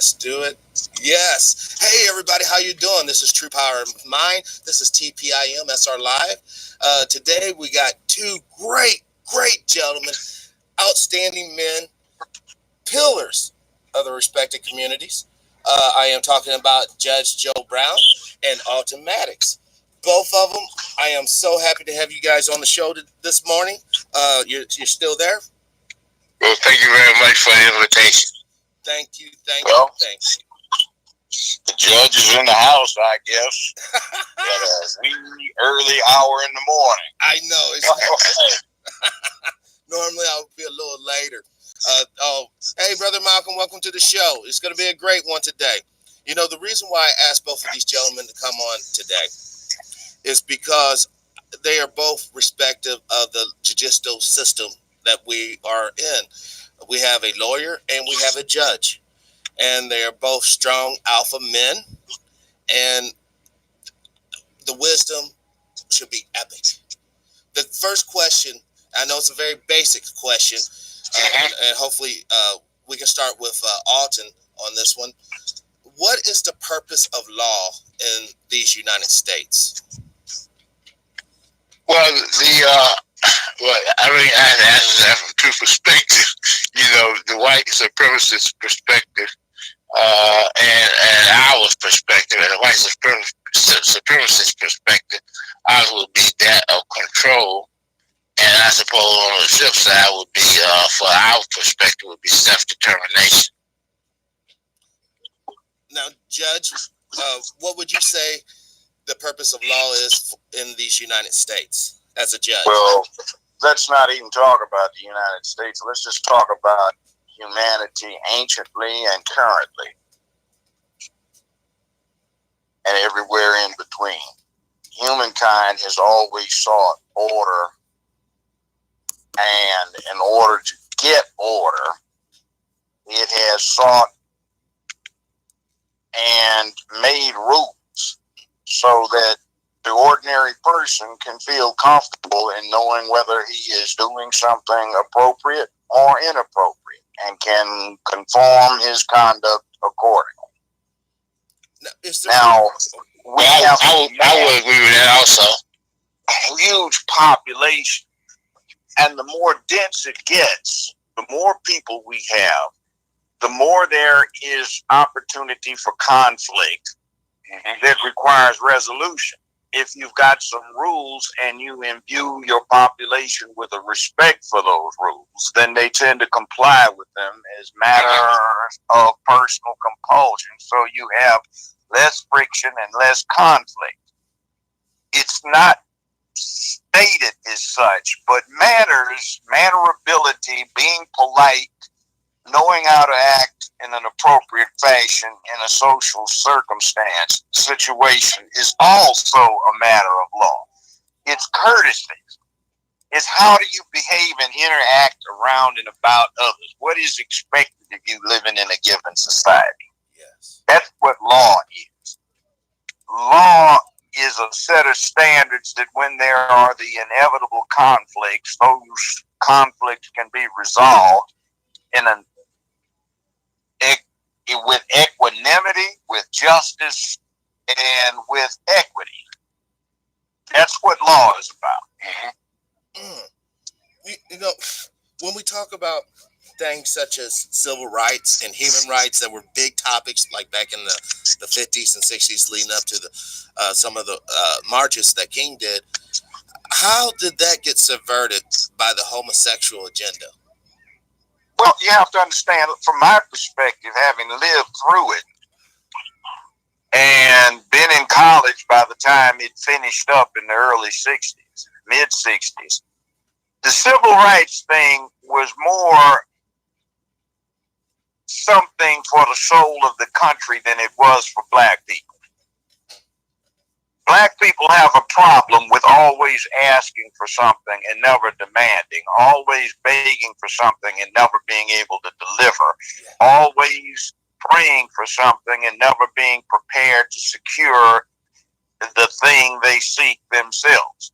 Let's do it. Yes. Hey, everybody. How you doing? This is TruePowerIsMine. This is TPIM SR Live. Today, we got two great gentlemen, outstanding men, pillars of the respected communities. I am talking about Judge Joe Brown and Alton Maddox. Both of them, I am so happy to have you guys on the show this morning. You're still there? Well, thank you very much for the invitation. Thank you. The judge is in the house, I guess. At a wee early hour in the morning. I know. Normally, I'll be a little later. Hey, Brother Malcolm, welcome to the show. It's going to be a great one today. You know, the reason why I asked both of these gentlemen to come on today is because they are both respective of the judicial system that we are in. We have a lawyer and we have a judge, and they are both strong alpha men, and the wisdom should be epic. The first question, I know it's a very basic question, and hopefully we can start with Alton on this one. What is the purpose of law in these United States? Well, I have to answer that from two perspectives. You know, the white supremacist perspective and our perspective, and the white supremacist perspective. Ours would be that of control, and I suppose on the flip side would be, for our perspective, would be self-determination. Now, Judge, what would you say the purpose of law is in these United States as a judge? Well, let's not even talk about the United States. Let's just talk about humanity anciently and currently, and everywhere in between. Humankind has always sought order, and in order to get order, it has sought and made rules so that the ordinary person can feel comfortable in knowing whether he is doing something appropriate or inappropriate and can conform his conduct accordingly. I would agree with that also. A huge population, and the more dense it gets, the more people we have, the more there is opportunity for conflict that requires resolution. If you've got some rules and you imbue your population with a respect for those rules, then they tend to comply with them as matters of personal compulsion. So you have less friction and less conflict. It's not stated as such, but mannerability, being polite, knowing how to act in an appropriate fashion in a social situation is also a matter of law. It's courtesy. It's how do you behave and interact around and about others? What is expected of you living in a given society? Yes. That's what law is. Law is a set of standards that when there are the inevitable conflicts, those conflicts can be resolved with equanimity, with justice, and with equity. That's what law is about. You know, when we talk about things such as civil rights and human rights that were big topics, like back in the 50s and 60s, leading up to some of the marches that King did, how did that get subverted by the homosexual agenda? Well, you have to understand, from my perspective, having lived through it and been in college by the time it finished up in the early 60s, mid-60s, the civil rights thing was more something for the soul of the country than it was for black people. Black people have a problem with always asking for something and never demanding, always begging for something and never being able to deliver, always praying for something and never being prepared to secure the thing they seek themselves.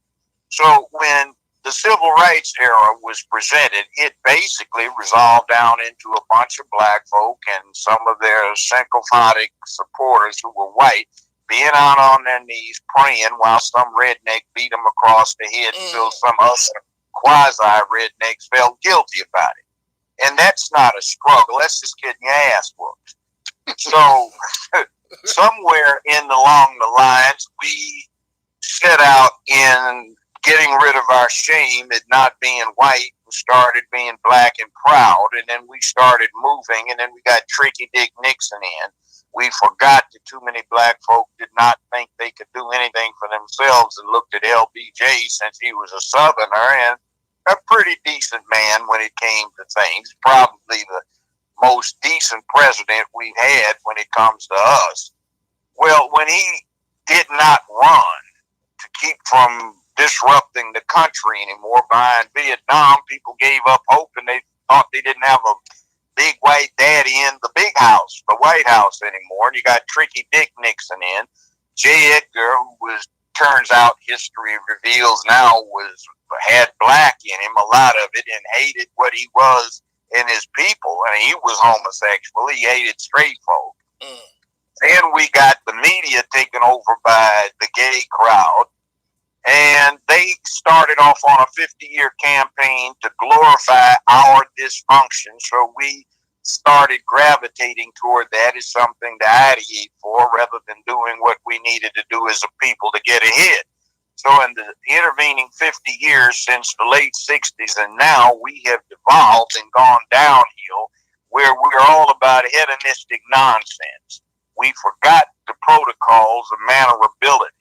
So when the civil rights era was presented, it basically resolved down into a bunch of black folk and some of their sycophantic supporters who were white being out on their knees praying while some redneck beat them across the head until some other quasi-rednecks felt guilty about it. And that's not a struggle. That's just getting your ass whooped. So somewhere along the lines, we set out in getting rid of our shame at not being white and started being black and proud. And then we started moving, and then we got Tricky Dick Nixon in. We forgot that too many black folk did not think they could do anything for themselves and looked at LBJ since he was a Southerner and a pretty decent man when it came to things. Probably the most decent president we've had when it comes to us. Well, when he did not run to keep from disrupting the country anymore behind Vietnam, people gave up hope and they thought they didn't have a big white daddy in the big house, the White House anymore. And you got Tricky Dick Nixon in. J. Edgar, who was, turns out history reveals now, had black in him, a lot of it, and hated what he was and his people. I mean, he was homosexual. He hated straight folk. Then we got the media taken over by the gay crowd. And they started off on a 50-year campaign to glorify our dysfunction. So we started gravitating toward that as something to ideate for rather than doing what we needed to do as a people to get ahead. So in the intervening 50 years since the late 60s and now, we have devolved and gone downhill where we're all about hedonistic nonsense. We forgot the protocols of mannerability.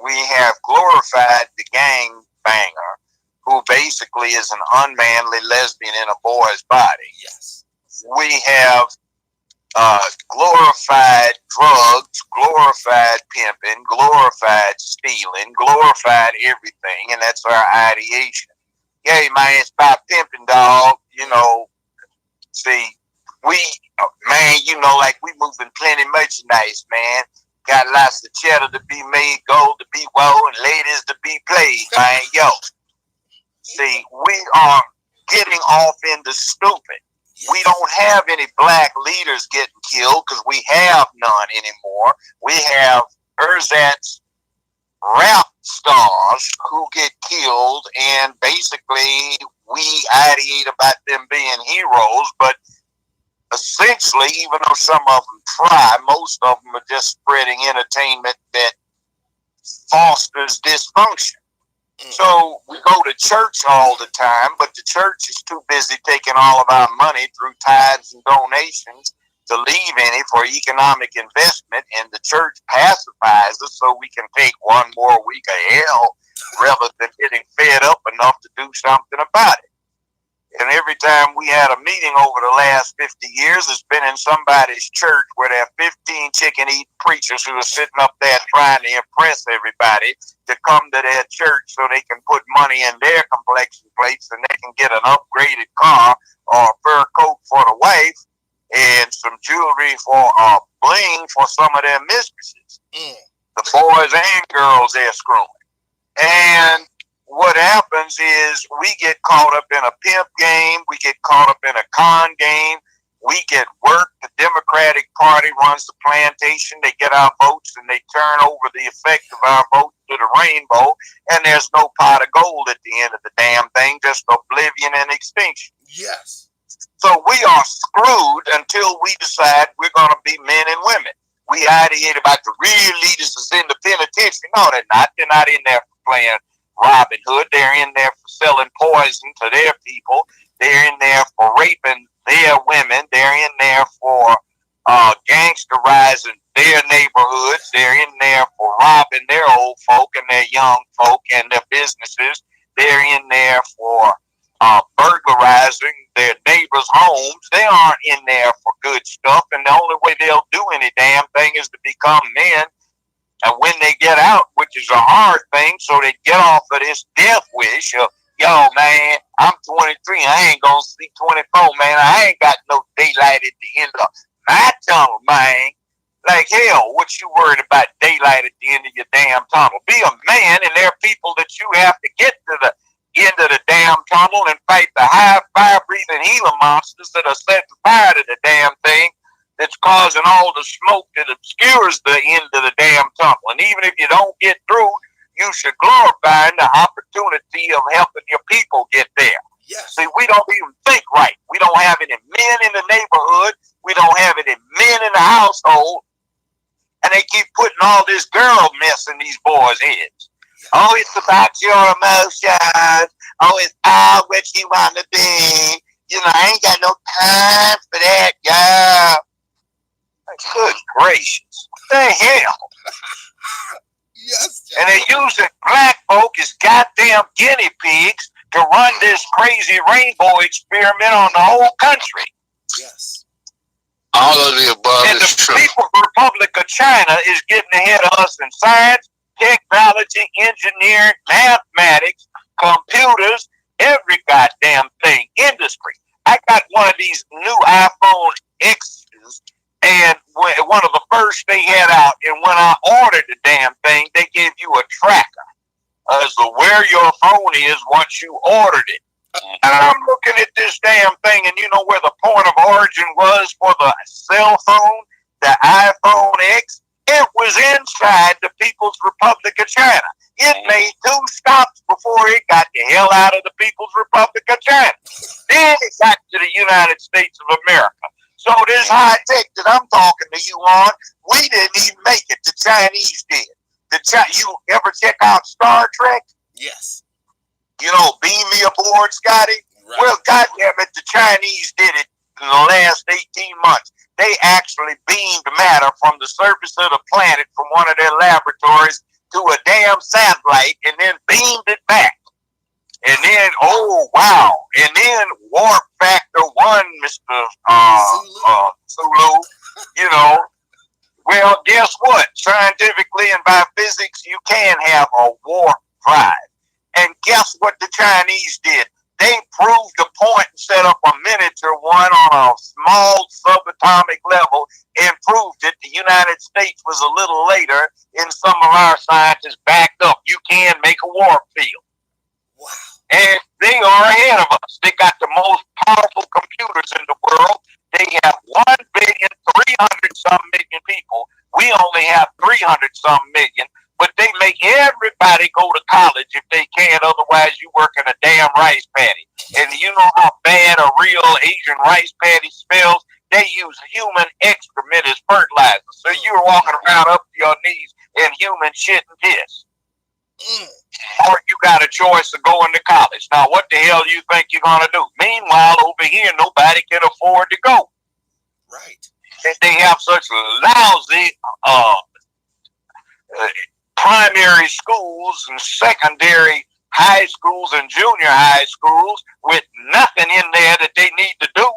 We have glorified the gang banger, who basically is an unmanly lesbian in a boy's body. Yes. We have glorified drugs, glorified pimping, glorified stealing, glorified everything, and that's our ideation. Hey, man, it's about pimping, dog. You know, see, we, man, you know, like we moving plenty merchandise, man. Got lots of cheddar to be made, gold to be won, and ladies to be played, man. Yo, see, we are getting off into stupid. We don't have any black leaders getting killed because we have none anymore. We have ersatz rap stars who get killed, and basically we ideate about them being heroes, but essentially, even though some of them try, most of them are just spreading entertainment that fosters dysfunction. So we go to church all the time, but the church is too busy taking all of our money through tithes and donations to leave any for economic investment, and the church pacifies us so we can take one more week of hell rather than getting fed up enough to do something about it. And every time we had a meeting over the last 50 years, it's been in somebody's church where there are 15 chicken-eating preachers who are sitting up there trying to impress everybody to come to their church so they can put money in their complexion plates and they can get an upgraded car or a fur coat for the wife and some jewelry for bling for some of their mistresses. The boys and girls they're screwing. And what happens is we get caught up in a pimp game, we get caught up in a con game, we get worked. The Democratic Party runs the plantation, they get our votes and they turn over the effect of our votes to the rainbow, and there's no pot of gold at the end of the damn thing, just oblivion and extinction. Yes. So we are screwed until we decide we're going to be men and women. We ideate about the real leaders that's in the penitentiary. No, they're not. They're not in there for playing Robin Hood. They're in there for selling poison to their people. They're in there for raping their women. They're in there for gangsterizing their neighborhoods. They're in there for robbing their old folk and their young folk and their businesses. They're in there for burglarizing their neighbors' homes. They aren't in there for good stuff, and the only way they'll do any damn thing is to become men. And when they get out, which is a hard thing, so they get off of this death wish of, yo, man, I'm 23, I ain't gonna see 24, man. I ain't got no daylight at the end of my tunnel, man. Like, hell, what you worried about daylight at the end of your damn tunnel? Be a man, and there are people that you have to get to the into the damn tunnel and fight the high fire-breathing Gila monsters that are setting fire to the damn thing that's causing all the smoke that obscures the end of the damn tunnel. And even if you don't get through, you should glorify the opportunity of helping your people get there. Yes. See, we don't even think right. We don't have any men in the neighborhood. We don't have any men in the household. And they keep putting all this girl mess in these boys' heads. Oh, it's about your emotions. Oh, it's all what you want to be. You know, I ain't got no time for that, girl. Good gracious. What the hell? Yes. And they're using black folk as goddamn guinea pigs to run this crazy rainbow experiment on the whole country. Yes. All of the above And is the true. People's Republic of China is getting ahead of us in science, technology, engineering, mathematics, computers, every goddamn thing, industry. I got one of these new iPhone X's, and one of the first they had out, and when I ordered the damn thing, they gave you a tracker as to where your phone is once you ordered it. And I'm looking at this damn thing, and you know where the point of origin was for the cell phone, the iPhone X? It was inside the People's Republic of China. It made 2 stops before it got the hell out of the People's Republic of China. Then it got to the United States of America. So this high tech that I'm talking to you on, we didn't even make it. The Chinese did. You ever check out Star Trek? Yes. You know, beam me aboard, Scotty. Right. Well, goddamn it, the Chinese did it in the last 18 months. They actually beamed matter from the surface of the planet from one of their laboratories to a damn satellite and then beamed it back. And then, oh, wow. And then warp factor 1, Mr. Sulu, you know. Well, guess what? Scientifically and by physics, you can have a warp drive. And guess what the Chinese did? They proved the point and set up a miniature one on a small subatomic level and proved it. The United States was a little later, and some of our scientists backed up. You can make a warp field. Wow. And they are ahead of us. They got the most powerful computers in the world. They have 1,300,000,000 people. We only have 300-some million. But they make everybody go to college if they can. Otherwise, you work in a damn rice paddy. And you know how bad a real Asian rice paddy smells? They use human excrement as fertilizer. So you're walking around up to your knees in human shit and piss. Or you got a choice of going to college. Now, what the hell do you think you're going to do? Meanwhile, over here, nobody can afford to go. Right. They have such lousy primary schools and secondary high schools and junior high schools with nothing in there that they need to do.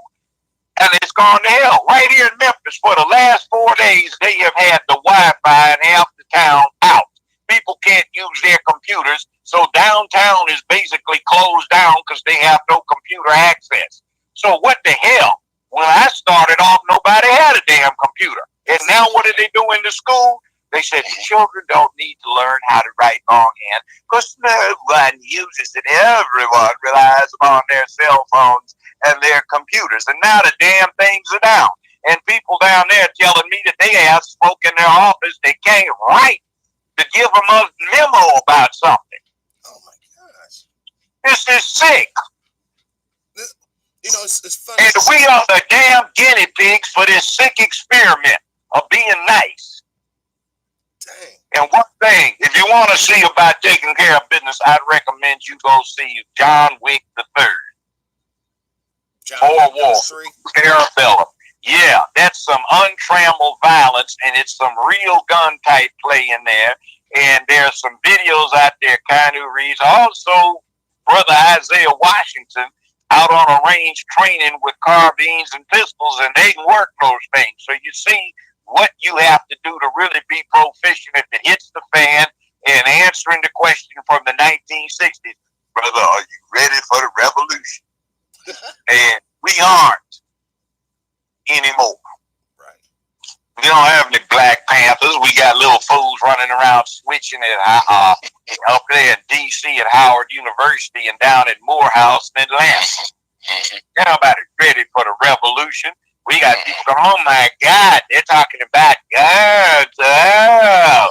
And it's gone to hell. Right here in Memphis, for the last 4 days, they have had the Wi-Fi in half the town out. People can't use their computers, so downtown is basically closed down because they have no computer access. So what the hell? When I started off, nobody had a damn computer. And now what are they doing to school? They said the children don't need to learn how to write longhand because no one uses it. Everyone relies upon their cell phones and their computers. And now the damn things are down. And people down there telling me that they have folk in their office, they can't write to give them a memo about something. Oh my gosh. This is sick. You know, it's funny. And we are the damn guinea pigs for this sick experiment of being nice. Dang. And one thing, if you want to see about taking care of business, I'd recommend you go see John Wick III. Or War. Parabellum. Yeah, that's some untrammeled violence, and it's some real gun type play in there. And there's some videos out there, Keanu Reeves. Also, Brother Isaiah Washington out on a range training with carbines and pistols, and they can work those things. So you see what you have to do to really be proficient if it hits the fan, and answering the question from the 1960s, brother, are you ready for the revolution? And we aren't anymore. Right. We don't have any Black Panthers. We got little fools running around switching at up there at D.C. at Howard University and down at Morehouse in Atlanta. Everybody's ready for the revolution. We got people going, oh my God, they're talking about guns. Oh.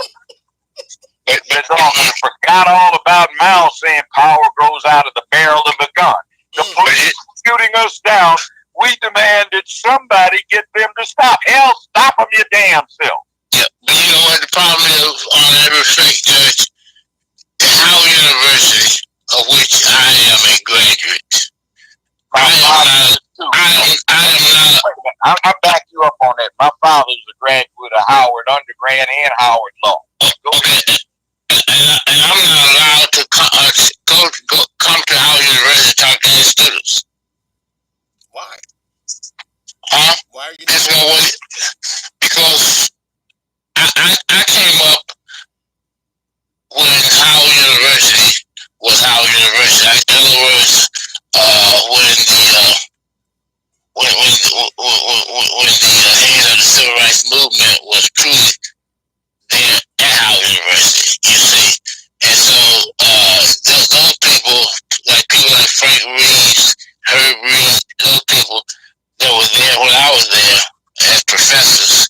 They forgot all about Mao saying power grows out of the barrel of a gun. The police shooting us down. We demand that somebody get them to stop. Hell, stop them your damn self. Yeah, but you know what the problem is on that respect, Judge? Howard University, of which I am a graduate. I'll back you up on that. My father's a graduate of Howard undergrad and Howard Law. Okay. And I'm not allowed to come to Howard University and talk to any students. Why? Huh? Why are you That's one way. Because I came up when Howard University was Howard University. In other words, when the head of the civil rights movement was truly there at Howard University, you see. And so those people like Frank Reed, Herb Reed, those people that were there when I was there as professors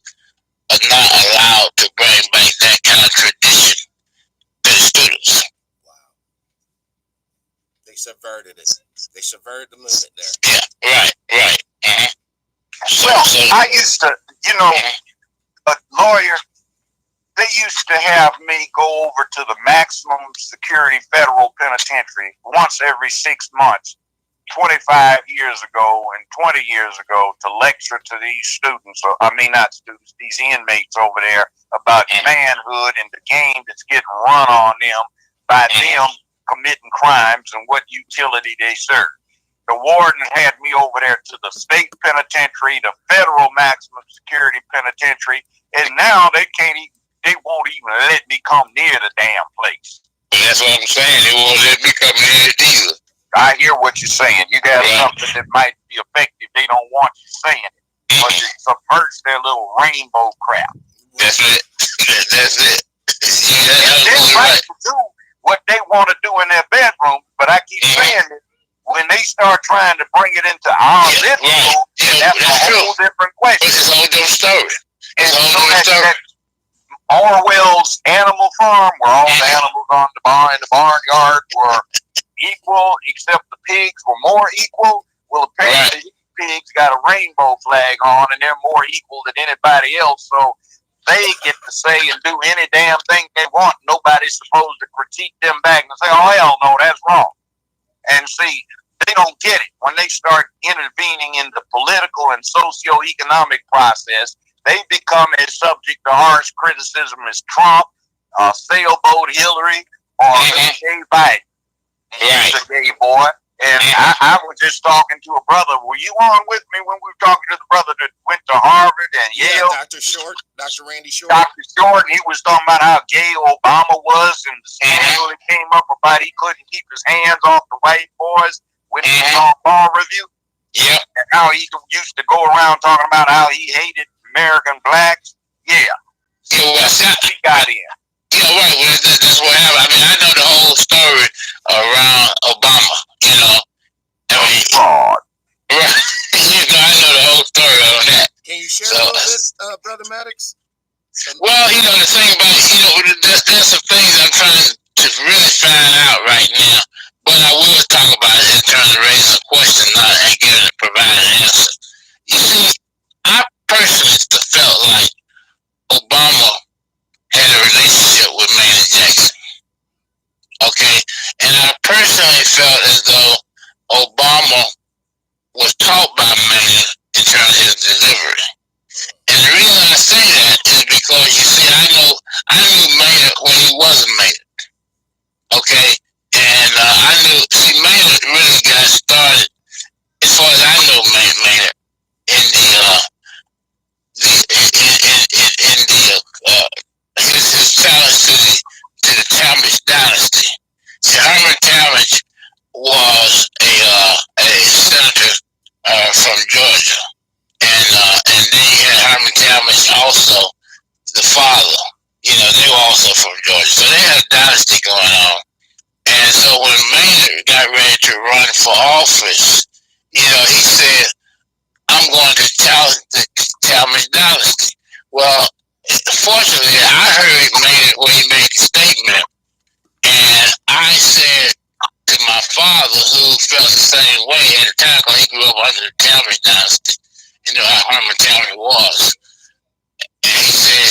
are not allowed to bring back that kind of tradition to the students. Wow. They subverted it. They subverted the movement there. Yeah, right. Well, I used to, a lawyer, they used to have me go over to the maximum security federal penitentiary once every 6 months, 25 years ago and 20 years ago, to lecture to these students, not students, these inmates over there about manhood and the game that's getting run on them by them committing crimes and what utility they serve. The warden had me over there to the state penitentiary, the federal maximum security penitentiary, and now they won't even let me come near the damn place. That's what I'm saying. They won't let me come near it either. I hear what you're saying. You got something that might be effective. They don't want you saying it, but you submerge their little rainbow crap. That's it. That's it. They're right to do what they want to do in their bedroom, but I keep saying it. When they start trying to bring it into our living room, that's a whole different question. It's a whole different story. It's a whole different story. Orwell's Animal Farm, where all the animals in the barnyard were equal, except the pigs were more equal. Well, apparently these pigs got a rainbow flag on, and they're more equal than anybody else. So they get to say and do any damn thing they want. Nobody's supposed to critique them back and say, "Oh hell no, that's wrong." And see, they don't get it. When they start intervening in the political and socio-economic process, they become as subject to harsh criticism as Trump, sailboat Hillary, or Jay Biden. He's a gay boy. And I was just talking to a brother. Were you on with me when we were talking to the brother that went to Harvard and Yale? Dr. Randy Short. Dr. Short, and he was talking about how gay Obama was, and the scandal that came up about he couldn't keep his hands off the white boys when he was on Law Review. Yeah. And how he used to go around talking about how he hated American blacks. Yeah. So he got in. Yeah, right. Well, that's what happened. I mean, I know the whole story around Obama. Fraud. Right. I know the whole story on that. Can you share a little bit, Brother Maddox? Well, the thing about there's some things I'm trying to really find out right now, but I will talk about it in terms of raising a question, not provide an answer. You see, I personally felt like Obama had a relationship with Maynard Jackson. Okay, and I personally felt as though Obama was taught by Maynard in terms of his delivery. And the reason I say that is because, you see, I knew Maynard when he wasn't Maynard. Okay? And Maynard really got started, as far as I know Maynard, in the to run for office, he said, I'm going to challenge the Talmadge dynasty. Well, fortunately, I heard when he made the statement, and I said to my father, who felt the same way at the time, because he grew up under the Talmadge dynasty, how Herman Talmadge was. And he said,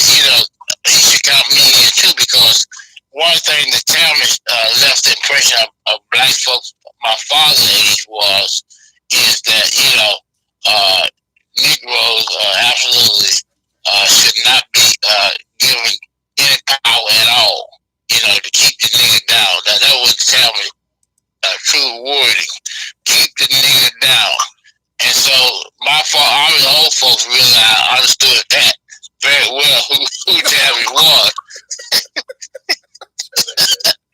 he should count me in too, because one thing the Talmadge left the impression of black folks, my father's age is that, Negroes absolutely should not be given any power at all, to keep the nigga down. That was the Talmadge true wording. Keep the nigga down. And so all the old folks really understood that very well who Talmadge was.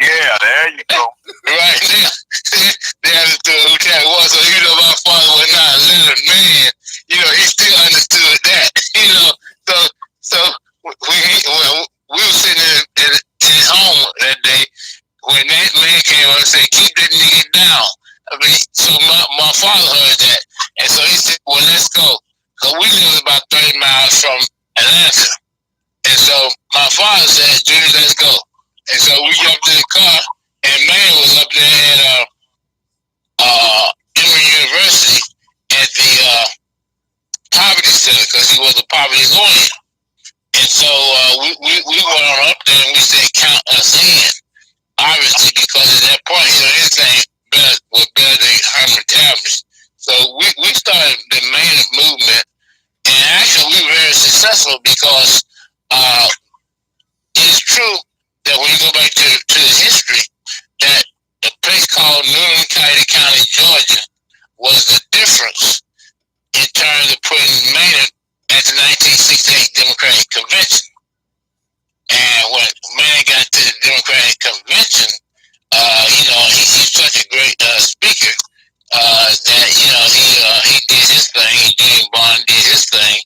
Yeah, there you go. Right now, they understood who Talmadge was. So my father was not a little man. He still understood that. So when we were sitting in his home that day, when that man came up and said, "Keep that nigga down." So my father heard that, and so he said, "Well, let's go." Cause we live about 30 miles from Atlanta, and so my father said, "Junior, let's go." And so we jumped in the car, and man was up there at Emory University at the poverty center, because he was a poverty lawyer. And so we went on up there and we said, "Count us in." Obviously, because at that point, anything was better than Herman Talmadge. So we started the main movement, and actually we were very successful, because it's true that when you go back to the history, that the place called Newnan County, Georgia, was the difference in terms of putting Maynard at the 1968 Democratic Convention. And when Maynard got to the Democratic Convention, he's such a great speaker that he did his thing. James Bond did his thing,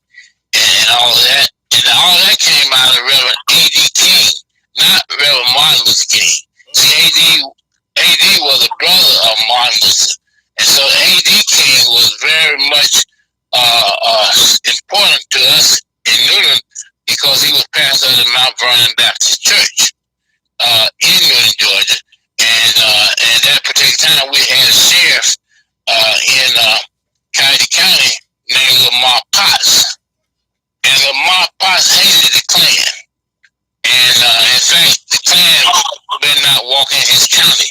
and all of that, and all that came out of Reverend A.D. King, not Reverend Martin Luther King. See, A.D. was a brother of Martin Luther, and so A.D. King was very much important to us in Newnan, because he was pastor of the Mount Vernon Baptist Church in Newnan, Georgia. And at that particular time, we had a sheriff in Coyote County named Lamar Potts. And Lamar Potts hated the Klan. And in fact, the Klan better not walk in his county.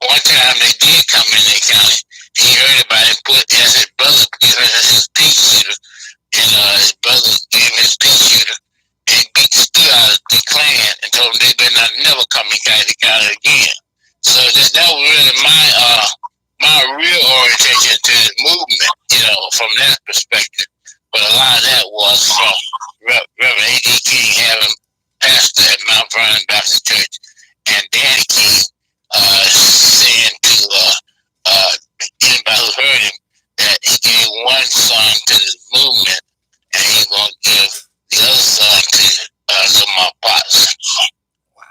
One time they did come in their county. He heard about it, as his brother gave his pea shooter. And his brother gave him his pea shooter and beat the stood out of the Klan and told them they better not never come in Coyote County again. So that was really my real orientation to the movement, from that perspective. But a lot of that was from Reverend A.D. King having pastor at Mount Vernon Baptist Church, and Danny King saying to anybody who heard him that he gave one son to the movement, and he's going to give the other son to Lamar Potts. Wow.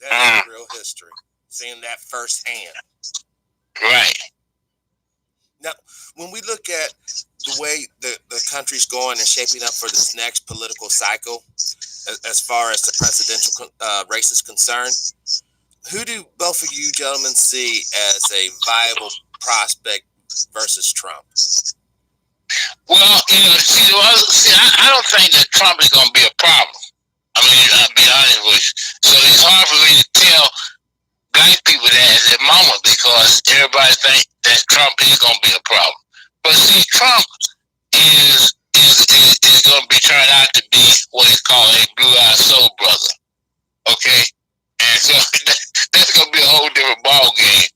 That is real history. Seeing that firsthand. Right. Now, when we look at the way the country's going and shaping up for this next political cycle, as far as the presidential race is concerned, who do both of you gentlemen see as a viable prospect versus Trump? Well, I don't think that Trump is going to be a problem. I mean, I'll be honest with you. So it's hard for me to tell black people that at the moment, because everybody thinks that Trump is going to be a problem. But see, Trump is going to be turned out to be what is called a blue-eyed soul brother. Okay? And so that's going to be a whole different ball game.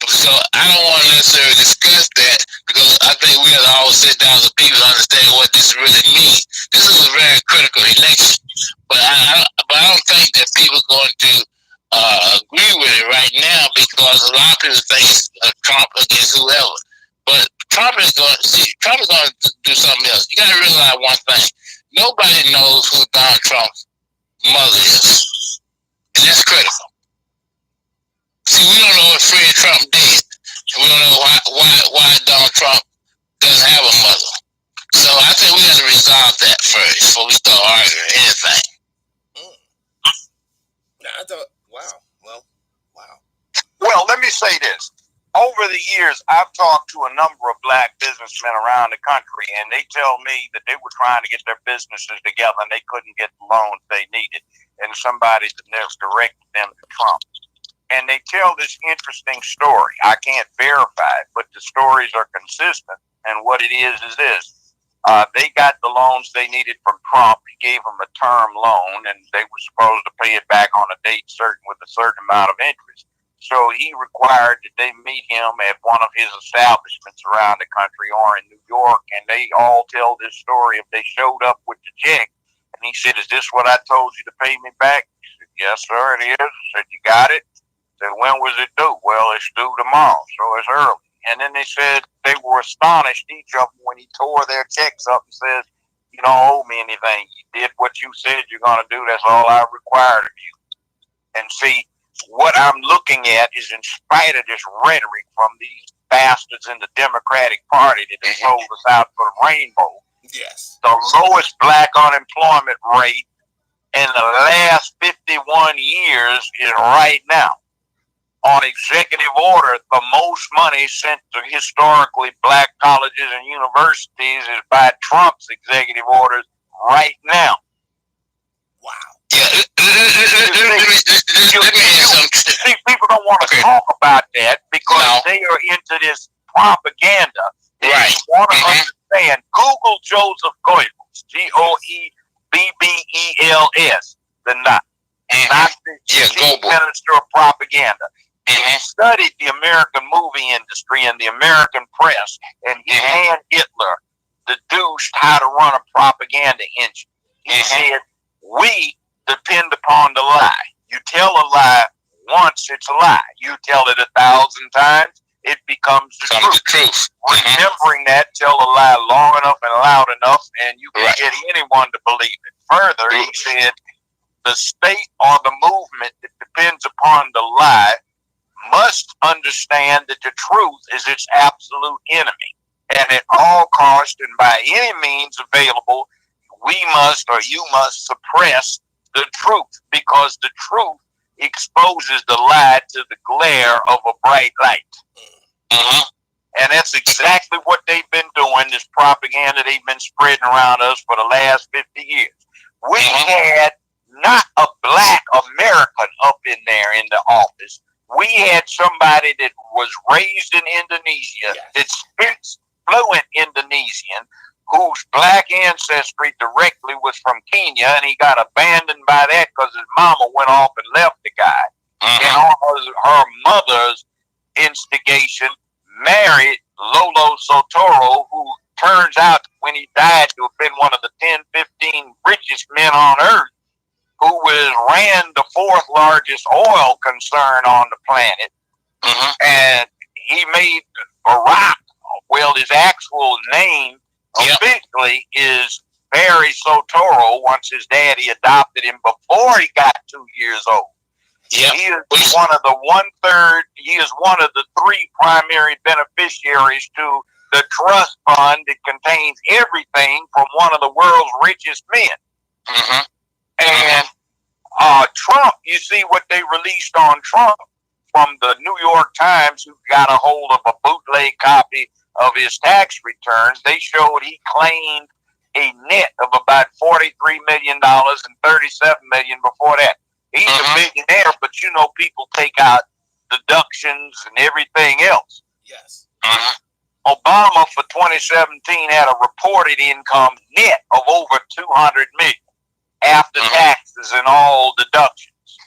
So I don't want to necessarily discuss that, because I think we have to all sit down so people understand what this really means. This is a very critical election, but I don't think that people are going to agree with it right now, because a lot of people think Trump against whoever. But Trump is going to do something else. You got to realize one thing: nobody knows who Donald Trump's mother is, and that's critical. see, we don't know what Fred Trump did. We don't know why Donald Trump doesn't have a mother. So I think we got to resolve that first before we start arguing anything. I thought, wow. Well, let me say this. Over the years, I've talked to a number of black businessmen around the country, and they tell me that they were trying to get their businesses together and they couldn't get the loans they needed, and somebody directed them to Trump. And they tell this interesting story. I can't verify it, but the stories are consistent. And what it is this. They got the loans they needed from Trump. He gave them a term loan, and they were supposed to pay it back on a date certain with a certain amount of interest. So he required that they meet him at one of his establishments around the country or in New York, and they all tell this story if they showed up with the check. And he said, "Is this what I told you to pay me back?" He said, "Yes, sir, it is." I said, "You got it?" He said, "When was it due?" "Well, it's due tomorrow, so it's early." And then they said they were astonished, each of them, when he tore their checks up and says, "You don't owe me anything. You did what you said you're going to do. That's all I required of you." And see, what I'm looking at is, in spite of this rhetoric from these bastards in the Democratic Party that have sold us out for the rainbow, Yes. the lowest black unemployment rate in the last 51 years is right now. On executive order, the most money sent to historically black colleges and universities is by Trump's executive orders right now. Wow. Yeah, let me ask something. See, people don't want to talk about that because they are into this propaganda. Right. You want to understand. Google Joseph Goebbels, Goebbels, the Nazi chief minister of propaganda. And he studied the American movie industry and the American press, and he hand Hitler deduced how to run a propaganda engine. He said, "We depend upon the lie. You tell a lie once, it's a lie. You tell it 1,000 times, it becomes the truth. Remembering that, tell a lie long enough and loud enough, and you can get anyone to believe it." Further, he said, "The state or the movement that depends upon the lie must understand that the truth is its absolute enemy. And at all costs and by any means available, we must or you must suppress the truth, because the truth exposes the lie to the glare of a bright light." And that's exactly what they've been doing, this propaganda they've been spreading around us for the last 50 years. We had not a black American up in there in the office. We had somebody that was raised in Indonesia, that speaks fluent Indonesian, whose black ancestry directly was from Kenya, and he got abandoned by that because his mama went off and left the guy. And on her mother's instigation, married Lolo Sotoro, who turns out, when he died, to have been one of the 10, 15 richest men on earth, who ran the 4th largest oil concern on the planet. And he made Barack, well, his actual name officially is Barry Sotoro, once his daddy adopted him before he got 2 years old. He is one of the he is one of the 3 primary beneficiaries to the trust fund that contains everything from one of the world's richest men. And Trump, you see what they released on Trump from the New York Times, who got a hold of a bootleg copy of his tax returns. They showed he claimed a net of about $43 million and $37 million before that. He's a billionaire, but you know, people take out deductions and everything else. Yes. Obama for 2017 had a reported income net of over $200 million after taxes and all deductions.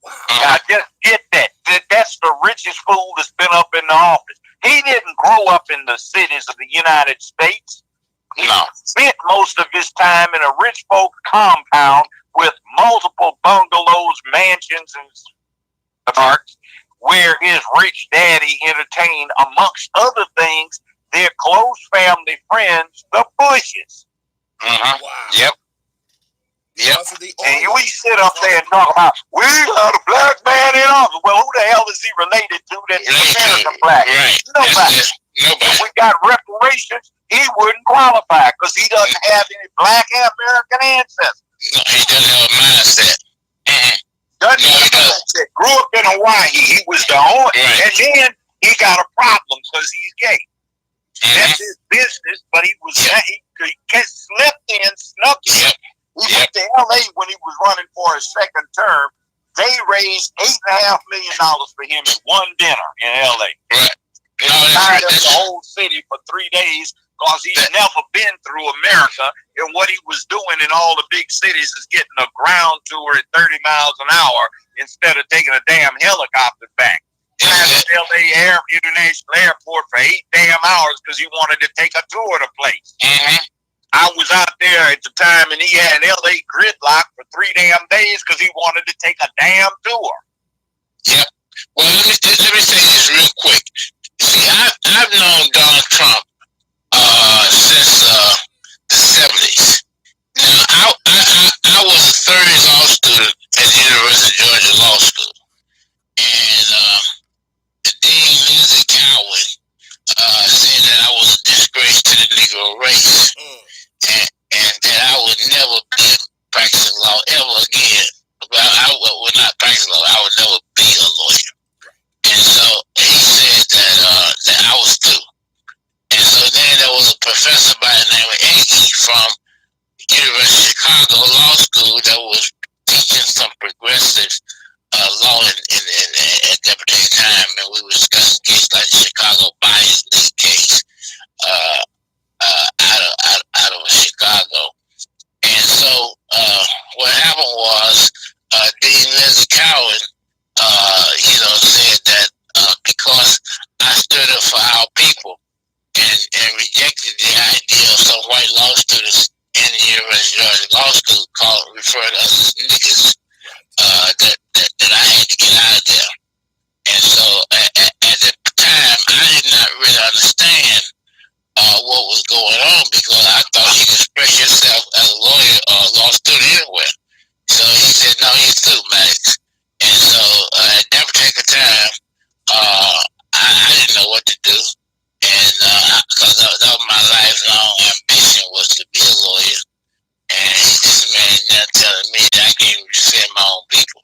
Wow. Now just get that. That's the richest fool that's been up in the office. He didn't grow up in the cities of the United States. He spent most of his time in a rich folk compound with multiple bungalows, mansions, and parks, where his rich daddy entertained, amongst other things, their close family friends, the Bushes. Wow. Yep. Yep. And we sit up there and talk about, we got a black man in office. Well, who the hell is he related to that is American black? Right. Nobody. Nobody. If we got reparations, he wouldn't qualify because he doesn't have any black American ancestors. No, he doesn't have a mindset. Grew up in Hawaii. He was the only, and then he got a problem because he's gay. That's his business, but he was he slipped in, snuck in. He went to LA when he was running for his second term. They raised $8.5 million for him in one dinner in LA. Right. He tied up the whole city for 3 days because he's never been through America, and what he was doing in all the big cities is getting a ground tour at 30 miles an hour instead of taking a damn helicopter back. At LA International Airport for 8 damn hours because he wanted to take a tour of the place. I was out there at the time, and he had LA gridlock for 3 damn days because he wanted to take a damn tour. Yep. Well, let me say this real quick. See, I've known Donald Trump since the 70s. Now, I was a third law student at the University of Georgia Law School, and the dean, Lindsey Cowan, said that I was a disgrace to the Negro race, and that I would never be practicing law ever again. Well, I would not practice law. I would never be a lawyer. And so he said that I was too. And so then there was a professor by the name of Agee from University of Chicago Law School that was teaching some progressive law at that particular time, and we were discussing cases like the Chicago Buyers League case out of Chicago. And so what happened was Dean Lindsey Cowan, said that because I stood up for our people and rejected the idea of some white law students in the University of Georgia Law School referred to us as niggas, that I had to get out of there. And so at the time, I did not really understand what was going on because I thought you could express yourself as a lawyer or a law student anywhere. So he said, no, he's too, Maddox. And so at that particular time, I didn't know what to do. And because that was my lifelong ambition was to be a lawyer. And this man now telling me that I can't even defend my own people.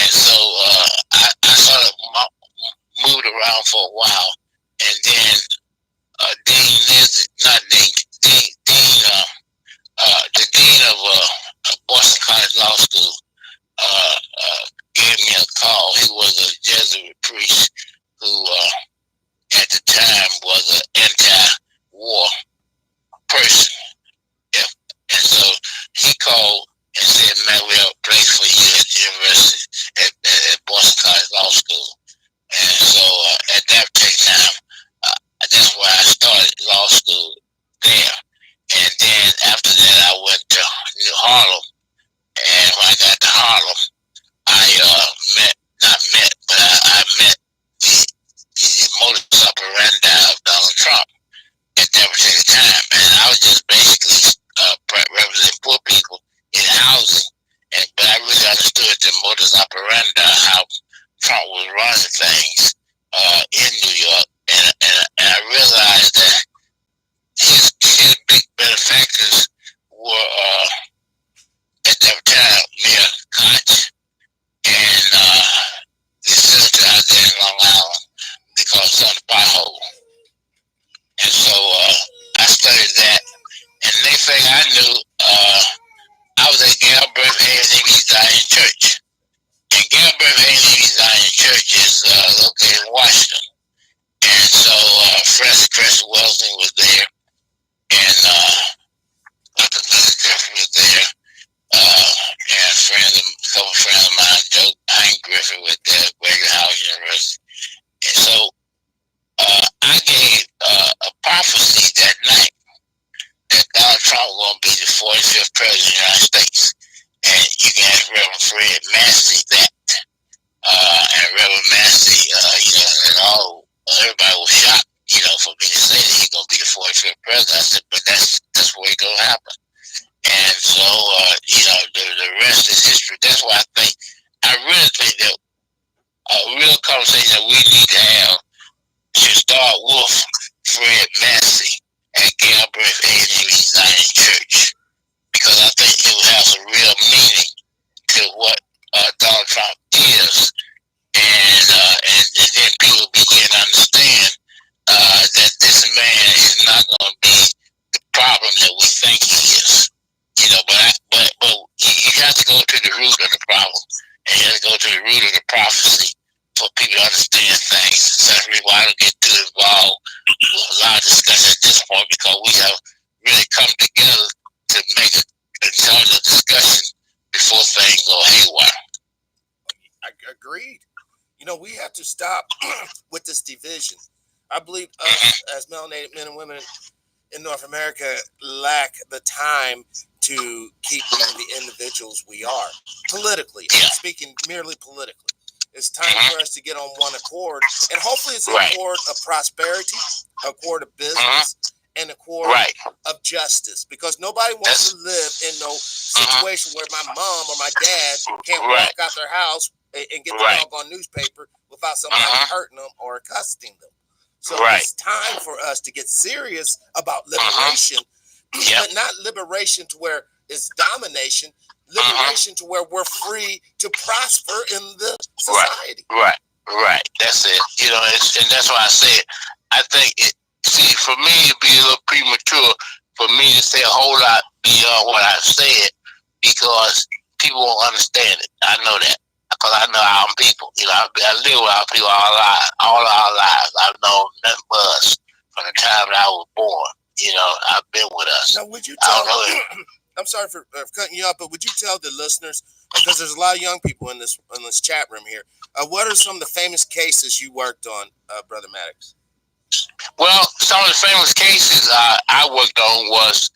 And so I sort of moved around for a while. And then the dean of Boston College Law School gave me a call. He was a Jesuit priest who at the time was an anti-war person. And so he called and said, man, we have a place for you at the university, at Boston College Law School. And so at that particular time, that's where I started law school there. And then after that, I went to New Harlem. And when I got to Harlem, I met the modus operandi of Donald Trump at that particular time. And I was just basically representing poor people in housing. But I really understood the modus operandi, how Trump was running things in New York. And I realized that his big benefactors were at that time Mayor Koch and the senator out there in Long Island because of the pothole. And so I studied that, and the next thing I knew, I was at Galbraith A&M Zion Church, and Galbraith A&M Zion Church is located in Washington. And so Francis Cresswell Wellesley was there, and Dr. Griffin was there, and a couple friends of mine, Joe Griffin was there, Gregory Howard University. And so I gave a prophecy that night that Donald Trump was going to be the 45th president of the United States. And you can ask Reverend Fred Massey that. And Reverend Massey, everybody was shocked, for me to say that he's going to be the 45th president. I said, but that's the way it's going to happen. And so, the rest is history. That's why I really think that a real conversation that we need to have should start with Fred Massey at Galbraith A&M Zion Church, because I think it would have some real meaning to what Donald Trump is, and then people begin to understand that this man is not going to be the problem that we think he is. You know, but you have to go to the root of the problem, and you have to go to the root of the prophecy for people to understand things. So that's really why I don't get too involved with a lot of discussion at this point, because we have really come together to make an intelligent discussion before things go haywire. I agreed. You know, we have to stop with this division. I believe us as melanated men and women in North America lack the time to keep being the individuals we are politically. I'm speaking merely politically. It's time for us to get on one accord, and hopefully it's an accord of prosperity, an accord of business, and an accord of justice, because nobody wants to live in no situation where my mom or my dad can't walk out their house and get the doggone newspaper without somebody hurting them or accosting them. So it's time for us to get serious about liberation, but not liberation to where it's domination, liberation to where we're free to prosper in the society. Right. That's it. You know, and that's why I said, I think for me, it'd be a little premature for me to say a whole lot beyond what I've said, because people won't understand it. I know that, because I know our people. You know, I live with our people all our lives. I've known nothing but us from the time that I was born. You know, I've been with us. Now, would you tell? I'm sorry for cutting you off, but would you tell the listeners, because there's a lot of young people in this chat room here, what are some of the famous cases you worked on, Brother Maddox? Well, some of the famous cases I worked on was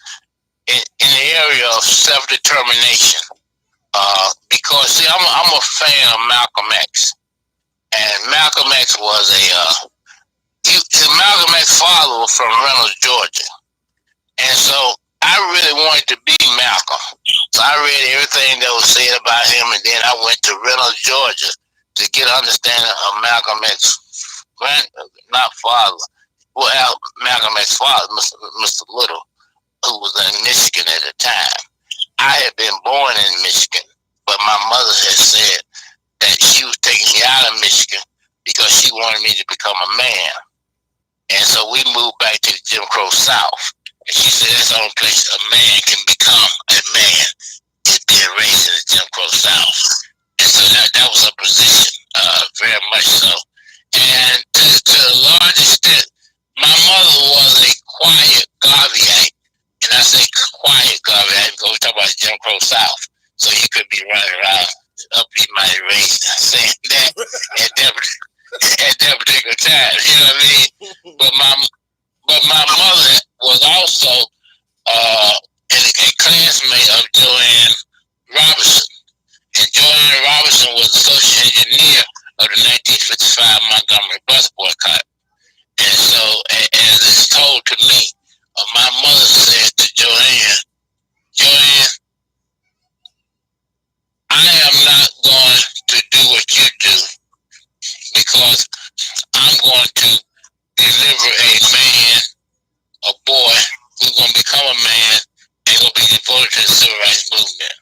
in the area of self-determination. Because see, I'm a fan of Malcolm X, and Malcolm X was Malcolm X's father was from Reynolds, Georgia, and so I really wanted to be Malcolm. So I read everything that was said about him, and then I went to Reynolds, Georgia, to get an understanding of Malcolm X's Malcolm X's father, Mr. Little, who was in Michigan at the time. I had been born in Michigan, but my mother had said that she was taking me out of Michigan because she wanted me to become a man. And so we moved back to the Jim Crow South. And she said that's the only place a man can become a man, is being raised in the Jim Crow South. And so that was a position, very much so. And to a large extent, my mother was a quiet Garveyite. And I say quiet Garveyite because we talk about the Jim Crow South. So you could be running around up in my race saying that at that particular time. You know what I mean? But my mother was also a classmate of Joanne Robinson. And Joanne Robinson was associate engineer of the 1955 Montgomery bus boycott. And so, as it's told to me, my mother said to Joanne, I am not going to do what you do, because I'm going to deliver a man, a boy, who's going to become a man and going to be devoted to the civil rights movement.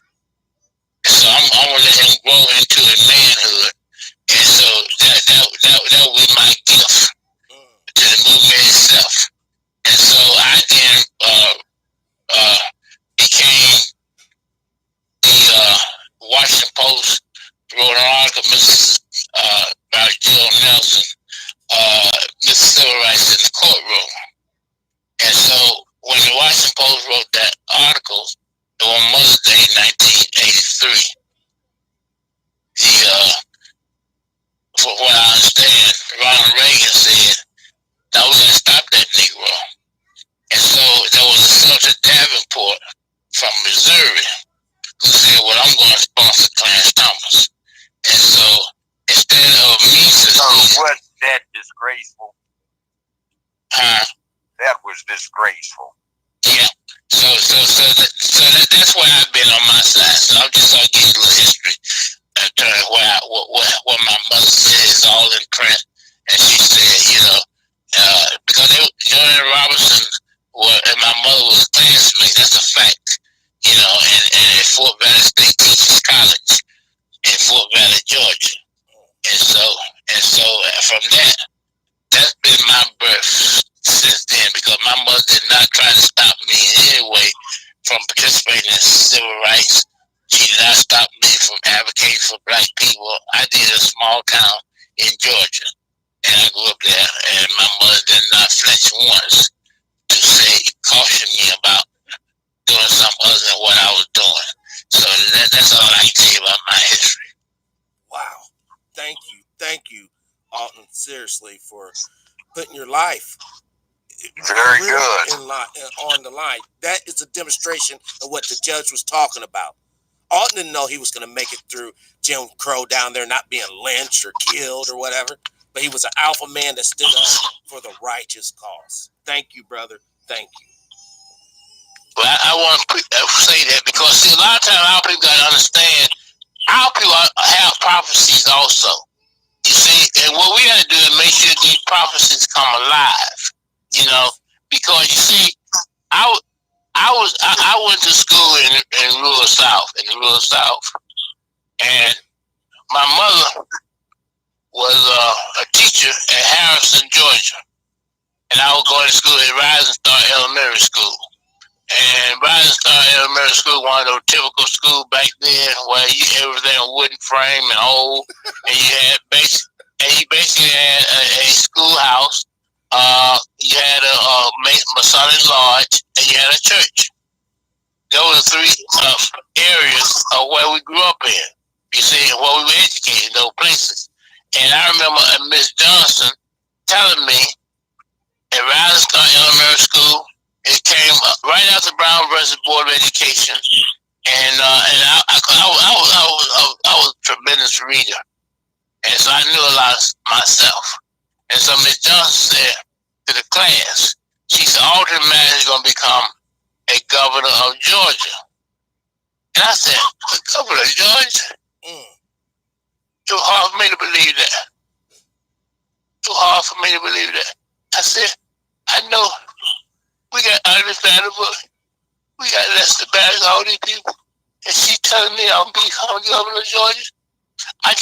So I'm going to let him grow into a manhood. And so that will be my gift to the movement itself. And so I then became the Washington Post, wrote an article, about Jill Nelson, Mr. Civil Rights in the courtroom. And so when the Washington Post wrote that article on Mother's Day 1983, for what I understand, Ronald Reagan said, now we're going to stop that Negro. And so there was a Senator Davenport from Missouri who said, well, I'm going to sponsor Clarence Thomas. And so instead of me succeeding... Was that disgraceful? That was disgraceful. Yeah. So that's why I've been on my side. So I'm just going to State Teachers College in Fort Valley, Georgia. And so from that's been my birth since then, because my mother did not try to stop me in any way from participating in civil rights. She did not stop me from advocating for black people. I did a small town in Georgia, and I grew up there, and my mother did not flinch once to caution me about doing something other than what I was doing. So that's all I can tell you about my history. Wow. Thank you, Alton, seriously, for putting your life Very good. on the line. That is a demonstration of what the judge was talking about. Alton didn't know he was going to make it through Jim Crow down there not being lynched or killed or whatever, but he was an alpha man that stood up for the righteous cause. Thank you, brother. Thank you. Well, I want to say that because, see, a lot of times our people got to understand, our people have prophecies also. You see, and what we got to do is make sure these prophecies come alive. You know, because you see, I went to school in the rural South, and my mother was a teacher at Harrison, Georgia, and I was going to school at Rising Star Elementary School. And Rising Star Elementary School, one of those typical schools back then, where everything was wooden frame and old, and you basically had a schoolhouse. You had a Masonic lodge, and you had a church. Those were the three areas of where we grew up in. You see, where we were educated in those places. And I remember Miss Johnson telling me at Rising Star Elementary School, it came right after Brown versus Board of Education, and I was a tremendous reader, and so I knew a lot myself. And so Miss Johnson said to the class, she said, Alton Maddox is going to become a governor of Georgia. And I said, a governor of Georgia? Too hard for me to believe that. I said, I know we got understandable, we got Lester Maddox, all these people, and she telling me I'm becoming governor of Georgia. I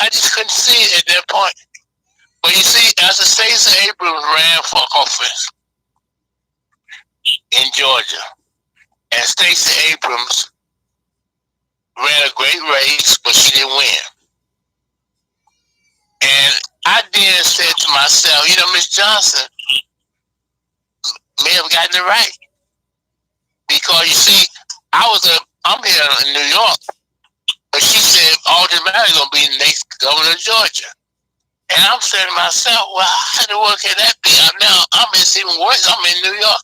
just couldn't see it at that point. But you see, as Stacey Abrams ran for office in Georgia, and Stacey Abrams ran a great race, but she didn't win. And I then said to myself, Miss Johnson may have gotten it right. Because you see, I'm here in New York, but she said Alton Maddox is going to be the next governor of Georgia. And I'm saying to myself, well, how in the world can that be? It's even worse. I'm in New York.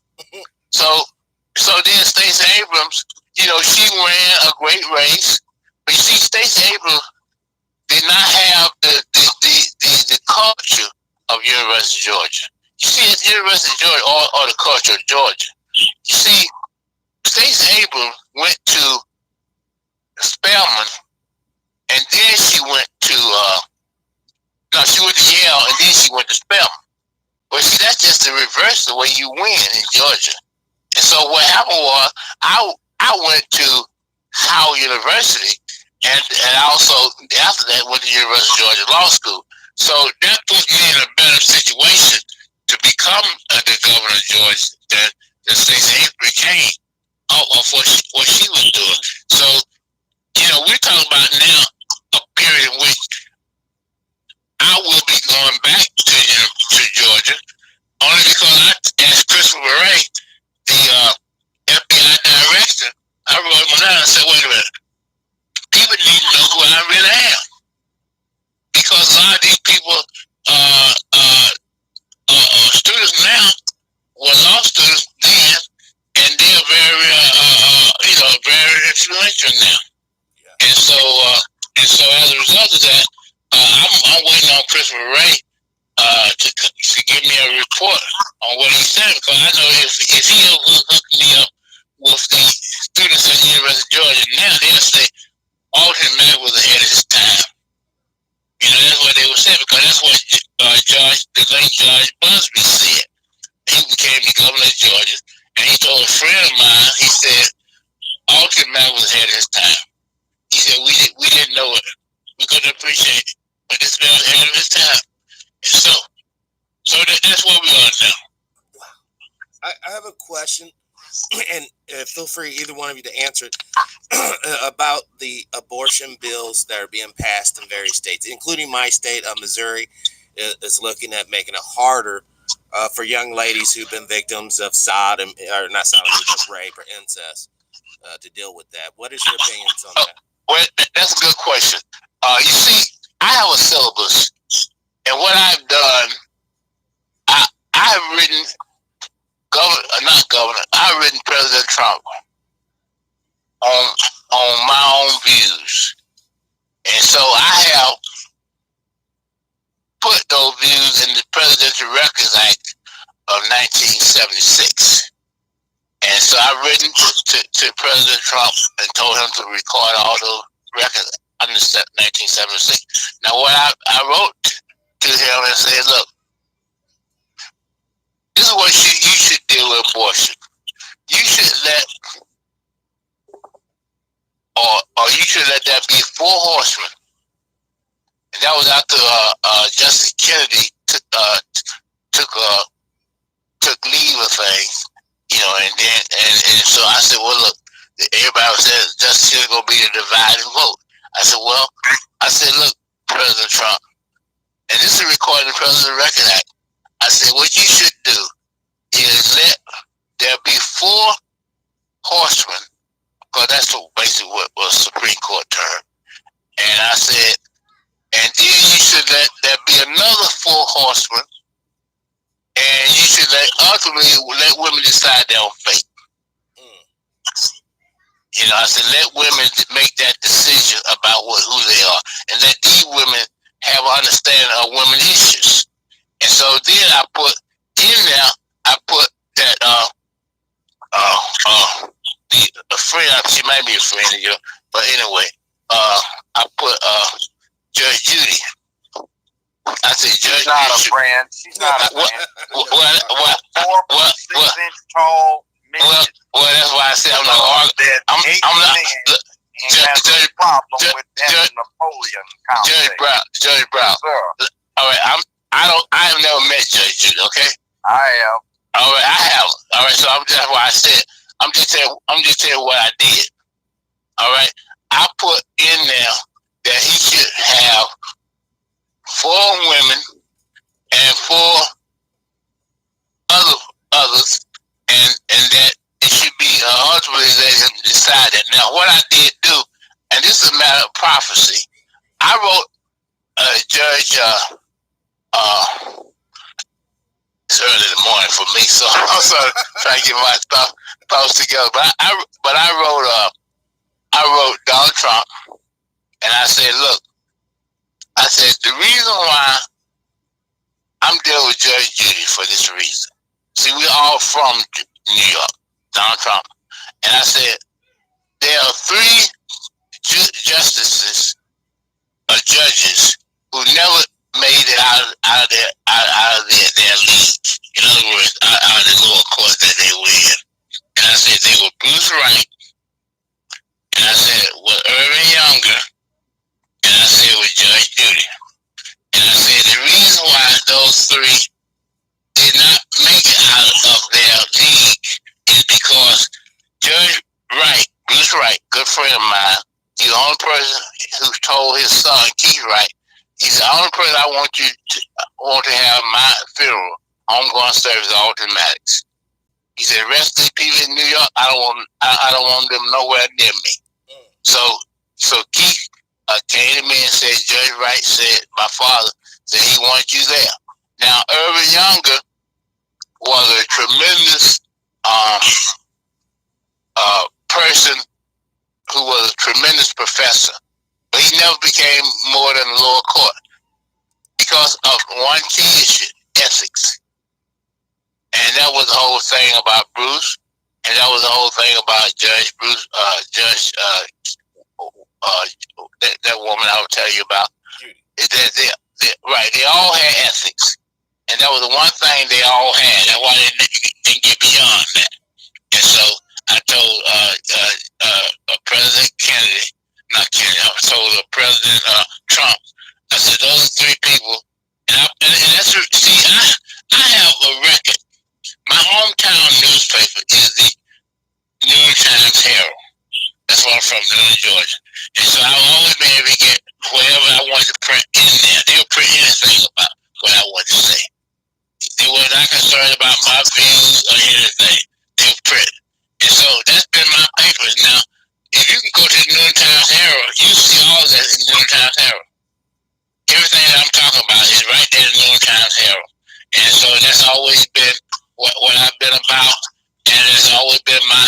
So then Stacey Abrams, she ran a great race. But you see, Stacey Abrams did not have the culture of University of Georgia. You see, it's University of Georgia or the culture of Georgia. You see, Stacey Abrams went to Spelman, and then she went to Yale, and then she went to Spelman. But see, that's just the reverse of the way you win in Georgia. And so what happened was, I went to Howard University, and also after that went to University of Georgia Law School. So that put me in a better situation to become the governor of Georgia than Stacey Abrams became of what she was doing. So, we're talking about now a period in which I will be going back to Georgia, only because I asked Christopher Ray, the FBI director, I wrote him down and said, wait a minute, people need to know who I really am. Because a lot of these people, students now, were law students then, and they're very influential now. Yeah. And so as a result of that, I'm waiting on Christopher Ray to give me a report on what he said, because I know if he'll hook me up with the students at the University of Georgia now, they'll say Alton Maddox was ahead of his time. That's what they would say, because that's what the late Judge Busby said. He became the governor of Georgia, and he told a friend of mine, he said Alton Maddox was ahead of his time. appreciate it. But this man was ahead of his time. And that's where we are now. I have a question, and feel free, either one of you, to answer it, about the abortion bills that are being passed in various states, including my state of Missouri, is looking at making it harder for young ladies who've been victims of not sodomy, but rape or incest to deal with that. What is your opinions on that? Well, that's a good question. You see, I have a syllabus, and what I've done, I have written I've written President Trump on my own views, and so I have put those views in the Presidential Records Act of 1976. And so I've written to President Trump and told him to record all those records under 1976. Now, what I wrote to him and said, look, this is what you should deal with abortion. You should let, or you should let that be 4 horsemen. And that was after Justice Kennedy took leave of things. And so I said, well, look, everybody says Justice Kennedy gonna be the dividing vote. I said, look, President Trump, and this is recorded in the President's Record Act. I said, what you should do is let there be 4 horsemen, because that's basically what was Supreme Court term. And I said, and then you should let there be another 4 horsemen. And you should ultimately let women decide their own fate. I said, let women make that decision about who they are, and let these women have an understanding of women issues. And so then I put that a friend, she might be a friend of yours, but anyway, I put Judge Judy. I said, Judge, she's not a friend. She's not a friend. 4.6-inch tall. Well, that's why I said I'm not arguing. I'm not. Judge Napoleon. Judge Brown. Yes, all right, I have never met Judge Judy. Okay. I have. All right, I have. All right, so that's why I said I'm just saying what I did. All right, I put in there that he should have 4 women and 4 others, and that it should be ultimately let him decide that. Now, what I did do, and this is a matter of prophecy, I wrote Judge. It's early in the morning for me, so I'm sort of trying to get my thoughts together. But I wrote Donald Trump, and I said, look. I said, the reason why I'm dealing with Judge Judy for this reason. See, we're all from New York, Donald Trump. And I said, there are 3 justices or judges who never made it out of their league. In other words, out of the lower court that they were in. And I said, they were Bruce Wright. And I said, Irving Younger. And I said with Judge Judy. And I said the reason why those 3 did not make it out of their league is because Judge Wright, Bruce Wright, good friend of mine, he's the only person who told his son, Keith Wright, he's the only person I want to have my funeral. I'm going to serve as Alton Maddox. He said, rest of the people in New York, I don't want them nowhere near me. So Keith came to me and said, Judge Wright said, my father said he wants you there. Now, Irving Younger was a tremendous person who was a tremendous professor, but he never became more than a lower court because of one key issue, ethics. And that was the whole thing about Bruce, and that was the whole thing about Judge Bruce, that woman I will tell you about. Is that they all had ethics, and that was the one thing they all had. That's why they didn't get beyond that. And so I told President Kennedy, not Kennedy, I told President Trump, from Atlanta, Georgia. And so I've always been able to get whatever I wanted to print in there. They'll print anything about what I want to say. They were not concerned about my views or anything. They'll print. And so that's been my papers. Now, if you can go to the New York Times Herald, you see all that in the New York Times Herald. Everything that I'm talking about is right there in the New York Times Herald. And so that's always been what I've been about, and it's always been my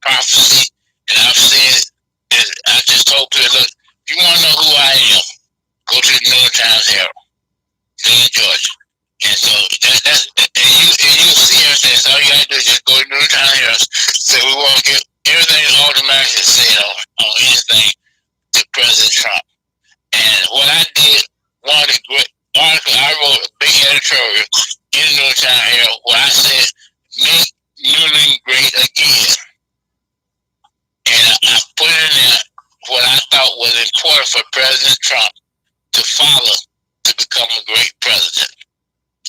prophecy. And I've said, I just told people, look, if you want to know who I am, go to the New York Times Herald, New York, Georgia. And so you'll see everything. So all you gotta do is just go to the New York Times Herald. So we want to get everything automatically said on anything to President Trump. And what I did, one of the great articles, I wrote a big editorial in the New York Times Herald where I said, make Newland great again. And I put in there what I thought was important for President Trump to follow to become a great president.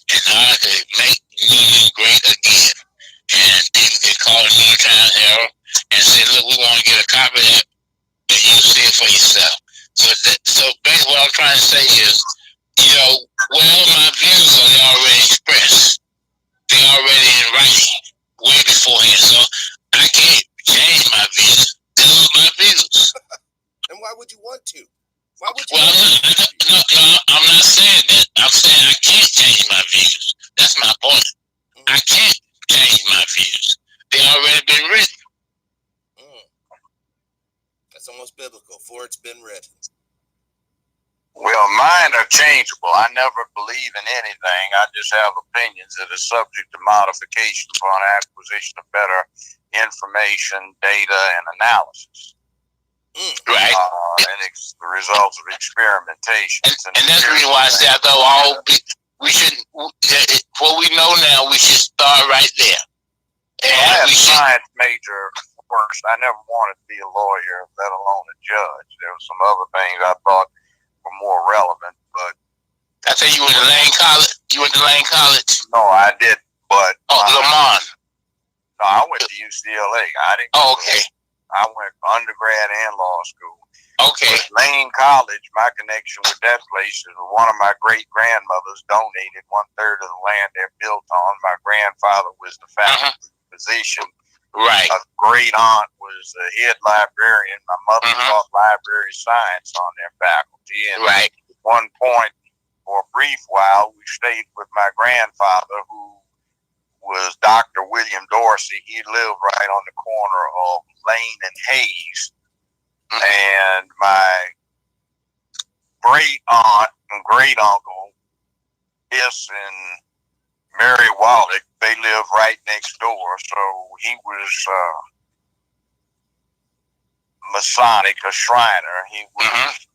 And I could make Newland great again. And people could call the New York Times Herald and say, look, we want to get a copy of that, and you see it for yourself. So basically what I'm trying to say is, whatever my views are, they already expressed. They already in writing way beforehand. So I can't change my views. Those are my views. And why would you want to? Why would you? Well, I'm not saying that. I'm saying I can't change my views. That's my point. Mm-hmm. I can't change my views. They already been written. That's almost biblical. For it's been written. Well, mine are changeable. I never believe in anything. I just have opinions that are subject to modification upon acquisition of better information, data, and analysis. Right. And it's the results of experimentation. And that's the reason why I say I thought we shouldn't. What we know now, we should start right there. And I had a science major first. I never wanted to be a lawyer, let alone a judge. There were some other things I thought were more relevant, but I think you went to Lane College. You went to Lane College? No, I didn't. But Lamont. No, I went to UCLA. I didn't. Oh, okay. I went undergrad and law school. Okay. But Lane College, my connection with that place is one of my great grandmothers donated 1/3 of the land they're built on. My grandfather was the faculty physician. Right. A great aunt was the head librarian. My mother taught library science on their faculty. And right. At one point, for a brief while, we stayed with my grandfather, who was Dr. William Dorsey. He lived right on the corner of Lane and Hayes. And my great aunt and great uncle, Biss and Mary Wallach, they live right next door. So he was Masonic, a Shriner. He was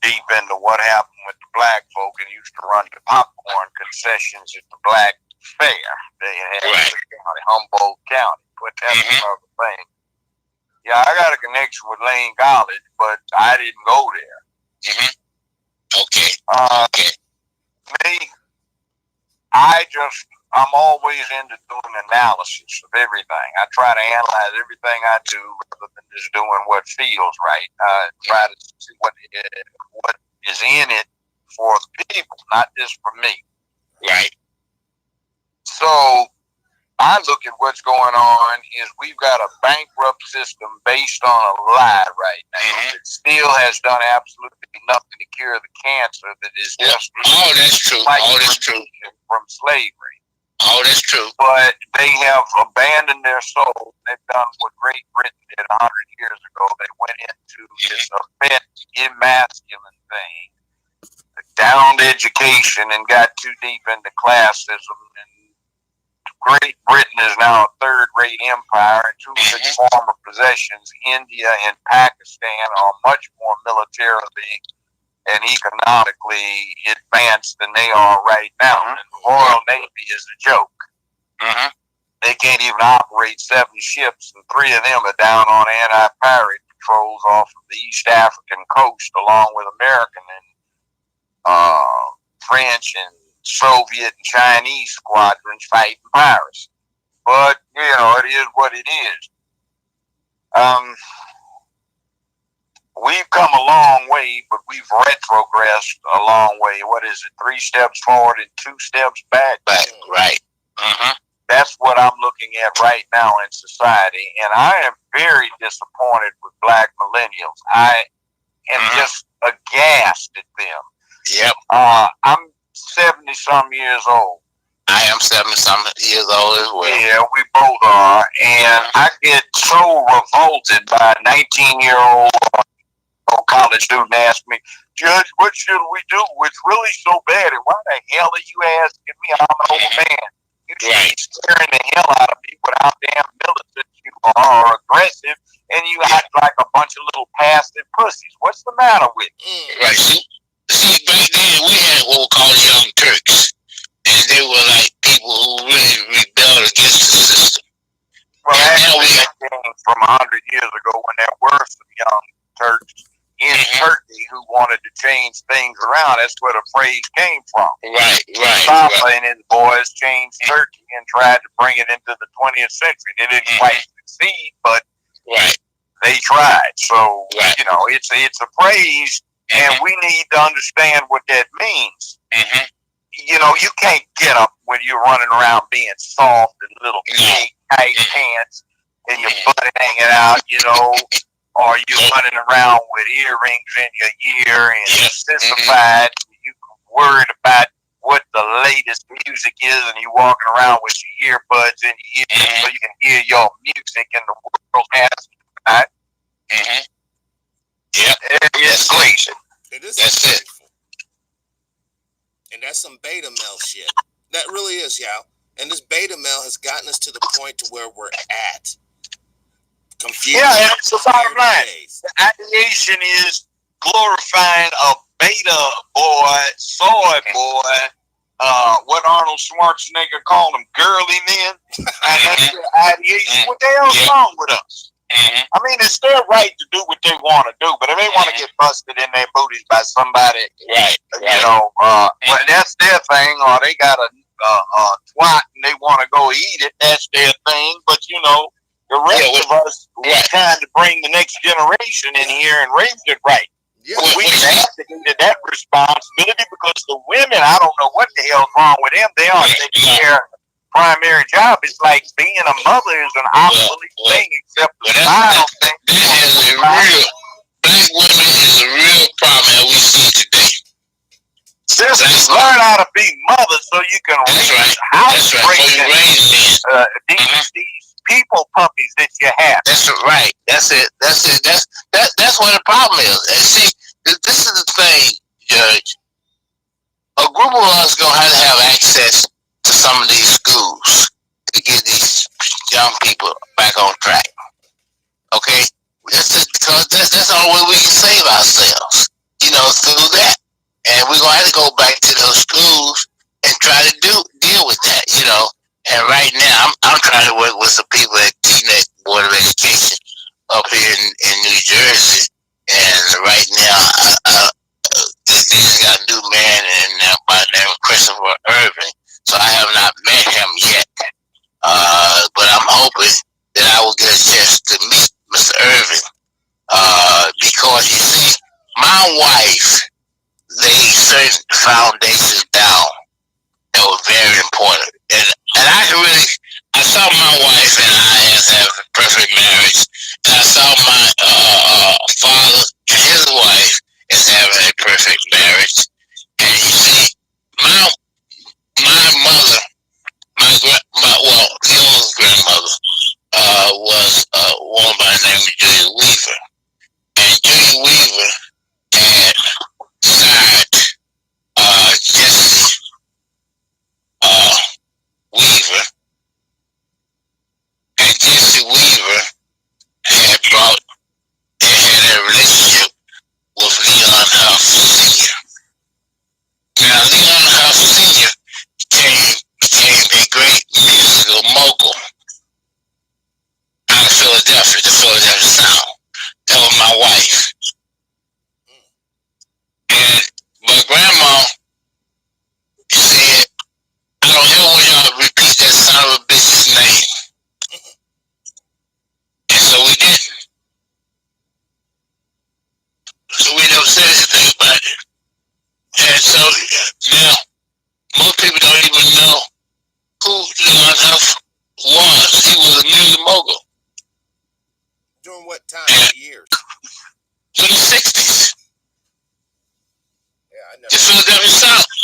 deep into what happened with the black folk and used to run the popcorn concessions at the Black Fair. They had county, Humboldt County, but that's another thing. Yeah, I got a connection with Lane College, but I didn't go there. Okay. Okay. Me, I'm always into doing analysis of everything. I try to analyze everything I do rather than just doing what feels right. I try to see what is in it for the people, not just for me. Right. So I look at what's going on is we've got a bankrupt system based on a lie right now. It still has done absolutely nothing to cure the cancer that is just that's true. That's true. From slavery. That's true. But they have abandoned their soul. They've done what Great Britain did 100 years ago. They went into this effete, emasculine thing, downed education, and got too deep into classism. And Great Britain is now a third-rate empire, and two of its former possessions, India and Pakistan, are much more militarily and economically advanced than they are right now. And the Royal Navy is a joke. They can't even operate 7 ships, and 3 of them are down on anti-pirate patrols off of the East African coast, along with American and French and Soviet and Chinese squadrons fighting pirates. But, it is what it is. Um, we've come a long way, but we've retrogressed a long way. What is it? 3 steps forward and 2 steps back. Back, right. Uh-huh. That's what I'm looking at right now in society, and I am very disappointed with black millennials. I am just aghast at them. Yep. I'm 70-some years old. I am 70-some years old as well. Yeah, we both are, and I get so revolted by a 19-year-old college student ask me, Judge, what should we do? It's really so bad, and why the hell are you asking me? I'm an old man. You should be scaring the hell out of me with how damn militant you are, or aggressive, and you act like a bunch of little passive pussies. What's the matter with you? Right. See, back then we had what we call young Turks, and they were like people who really rebelled against the system. Well, actually, that came from 100 years ago when there were some young Turks in Turkey who wanted to change things around. That's where the phrase came from. Right. Mustafa and his boys changed Turkey and tried to bring it into the 20th century. They didn't quite succeed, but they tried. So, you know, it's a phrase, and we need to understand what that means. You know, you can't get up when you're running around being soft and little tight pants and your butt hanging out, you know, or you're running around with earrings in your ear and sissified. You worried about what the latest music is, and you walking around with your earbuds in your ears so you can hear your music and the world has tonight. It's crazy. That's it. And that's some beta male shit. That really is, y'all. And this beta male has gotten us to the point to where we're at. Confused. Yeah, that's the bottom line. The ideation is glorifying a beta boy, soy boy, what Arnold Schwarzenegger called them, girly men. And that's the ideation. What the hell's wrong with us? I mean, it's their right to do what they want to do, but if they want to get busted in their booties by somebody, you know, well, that's their thing, or they got a twat and they want to go eat it, that's their thing. But, you know, the rest of us, we're trying to bring the next generation in here and raise it right. We abdicated that responsibility because the women, I don't know what the hell's wrong with them. They are taking care of primary job. It's like being a mother is an obsolete thing, except the child thing. Black women is a real problem that we see today. Sisters, learn how to be mothers so you can raise house these people puppies that you have. That's right. That's it. That's what the problem is. And see, this is the thing, Judge. A group of us gonna have to have access to some of these schools to get these young people back on track. Okay? Because that's the only way we can save ourselves, you know, through that. And we're gonna have to go back to those schools and try to deal with that, you know. And right now, I'm trying to work with some people at TNEC Board of Education up here in New Jersey. And right now, they got a new man by the name of Christopher Irving. So I have not met him yet. But I'm hoping that I will get a chance to meet Mr. Irving. Because you see, my wife laid certain foundations down that were very important. And I saw my wife and I as having a perfect marriage. And I saw my father and his wife as having a perfect marriage. And you see, my mother, Leo's grandmother, was a woman by the name of Julia Weaver. And Julia Weaver had sired Jesse Weaver. And Jesse Weaver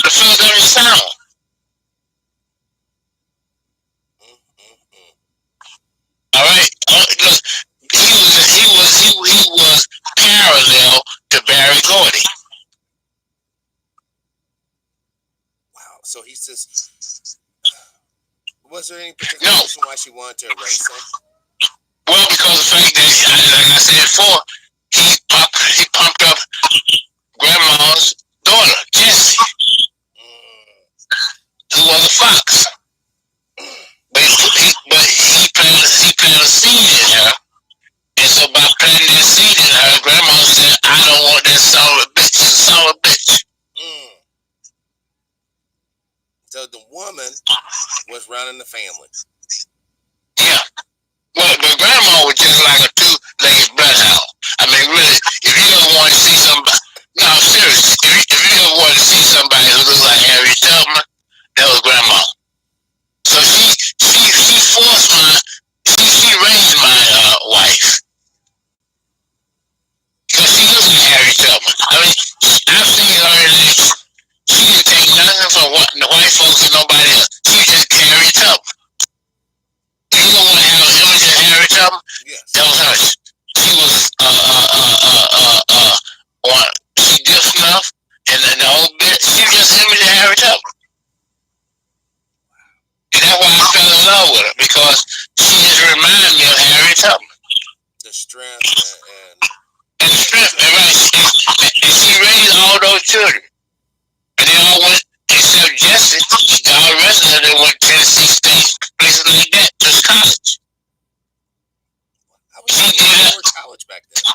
the Philadelphia Sound. All right, because he was parallel to Barry Gordy. Wow. So he says, was there any particular reason why she wanted to erase him? Well, because the fact that, like I said before, he pumped up Grandma's daughter, Jessie, who was a fox. But he planted a seed in her. And so by planting that seed in her, Grandma said, I don't want that son of a bitch. She's a son of a bitch. So the woman was running the family. Yeah. Well, Grandma was just like a two-legged bloodhound. I mean, really, if you ever want to see somebody, no, seriously, if you ever want to see somebody who looks like Harriet Tubman, that was Grandma. So she forced she raised my wife. Because she looks like Harriet Tubman. I mean, I've seen her in action. She didn't take nothing from the white folks or nobody else. She was just Harriet Tubman. You know what image of Harriet Tubman? Yes. That was her. She was she did snuff and the whole bit. She was just an image of Harriet Tubman. And that's why I fell in love with her, because she just reminded me of Harriet Tubman. The strength and the strength, and she raised all those children. And they all went, except Jessie, all the rest of them went to Tennessee State, places like that, to college. How was she able to afford college back then?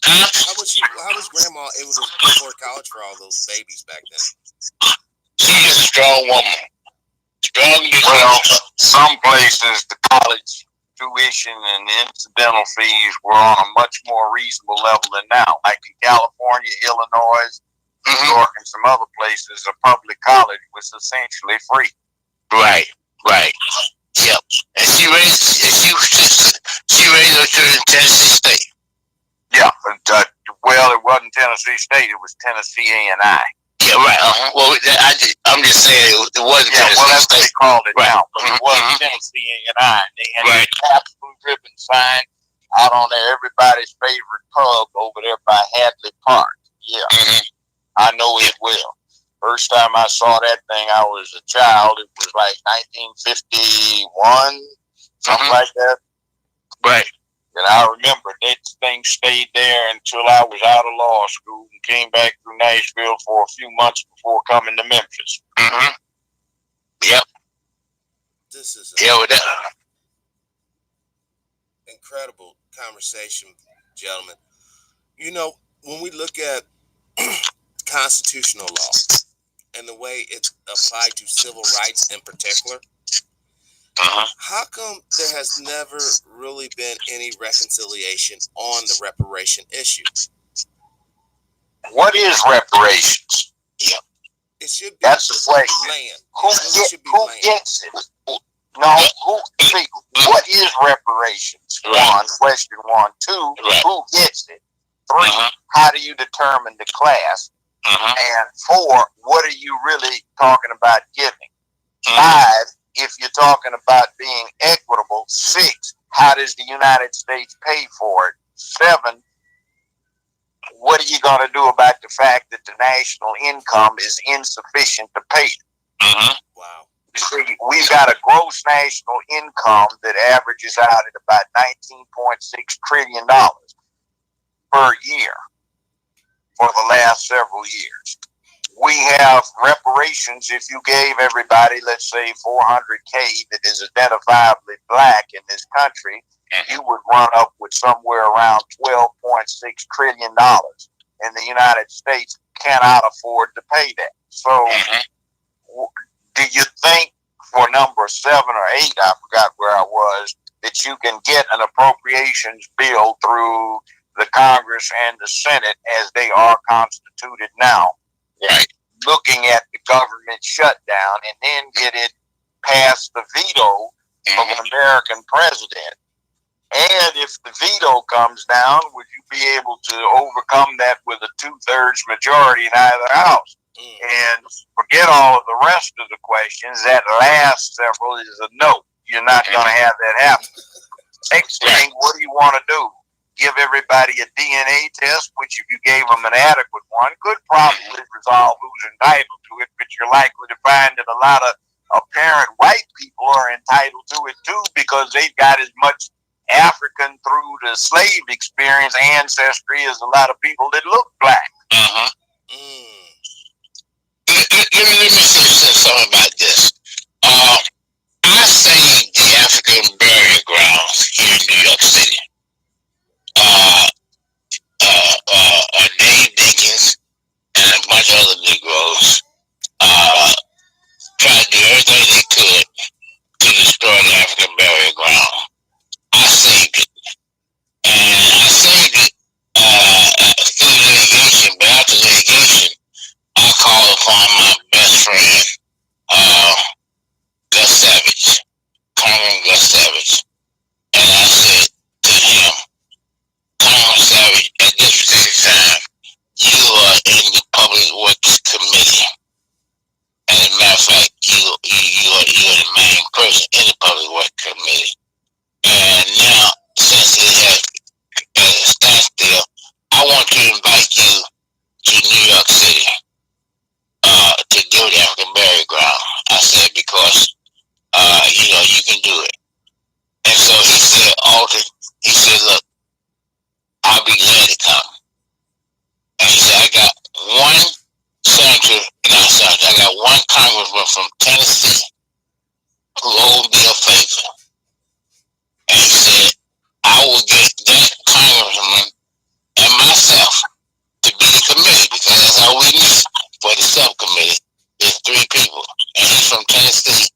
Huh? How was Grandma able to afford college for all those babies back then? She is a strong woman. Well, some places the college tuition and incidental fees were on a much more reasonable level than now. Like in California, Illinois, New York, and some other places, a public college was essentially free. Right. Yep. And she raised her children in Tennessee State. Yeah, but well, it wasn't Tennessee State; it was Tennessee A&I. Yeah, right. Well, I'm just saying it wasn't Tennessee well, that's State. what they called it now, but it was Tennessee A&I. They had a absolute ribbon sign out on there, everybody's favorite pub over there by Hadley Park. Yeah, I know it well. First time I saw that thing, I was a child. It was like 1951, something like that. Right. And I remember that thing stayed there until I was out of law school and came back through Nashville for a few months before coming to Memphis. Yep. This is with that. Incredible conversation, gentlemen. You know, when we look at constitutional law and the way it's applied to civil rights in particular, how come there has never really been any reconciliation on the reparation issue? What is reparations? Yeah. It should be That's the question. Land. Who gets it? No, what is reparations? One, question one. Two, who gets it? Three, how do you determine the class? And four, what are you really talking about giving? Five, if you're talking about being equitable. Six, how does the United States pay for it? Seven, what are you going to do about the fact that the national income is insufficient to pay it? Wow. You see, we've got a gross national income that averages out at about $19.6 trillion per year for the last several years. We have reparations. If you gave everybody, let's say 400K that is identifiably black in this country, you would run up with somewhere around $12.6 trillion. And the United States cannot afford to pay that. So do you think for number 7 or 8, I forgot where I was, that you can get an appropriations bill through the Congress and the Senate as they are constituted now? Right. Looking at the government shutdown and then get it past the veto of an American president? And if the veto comes down, would you be able to overcome that with a 2/3 majority in either house? And forget all of the rest of the questions. That last several is a no. You're not going to have that happen. Next thing, what do you want to do? Give everybody a DNA test, which if you gave them an adequate one, could probably resolve who's entitled to it, but you're likely to find that a lot of apparent white people are entitled to it too because they've got as much African through the slave experience ancestry as a lot of people that look black. Let me say something about this. I saved the African burial grounds here in New York City. Dave Dinkins and a bunch of other Negroes tried to do everything they could to destroy the African burial ground. I saved it. And I saved it through litigation, but after litigation, I called upon my best friend, Gus Savage, Congressman Gus Savage, and I said to him, Congressman Savage, at this particular time, you are in the Public Works Committee. And as a matter of fact, you are the main person in the Public Works Committee. And now, since it has a standstill, I want to invite you to New York City to do the African burial ground. I said, because, you can do it. And so he said, Alton, he said, look, I'll be glad to come. And he said, I got one I got one congressman from Tennessee who owed me a favor. And he said, I will get that congressman and myself to be the committee because that's all we need for the subcommittee. There's 3 people. And he's from Tennessee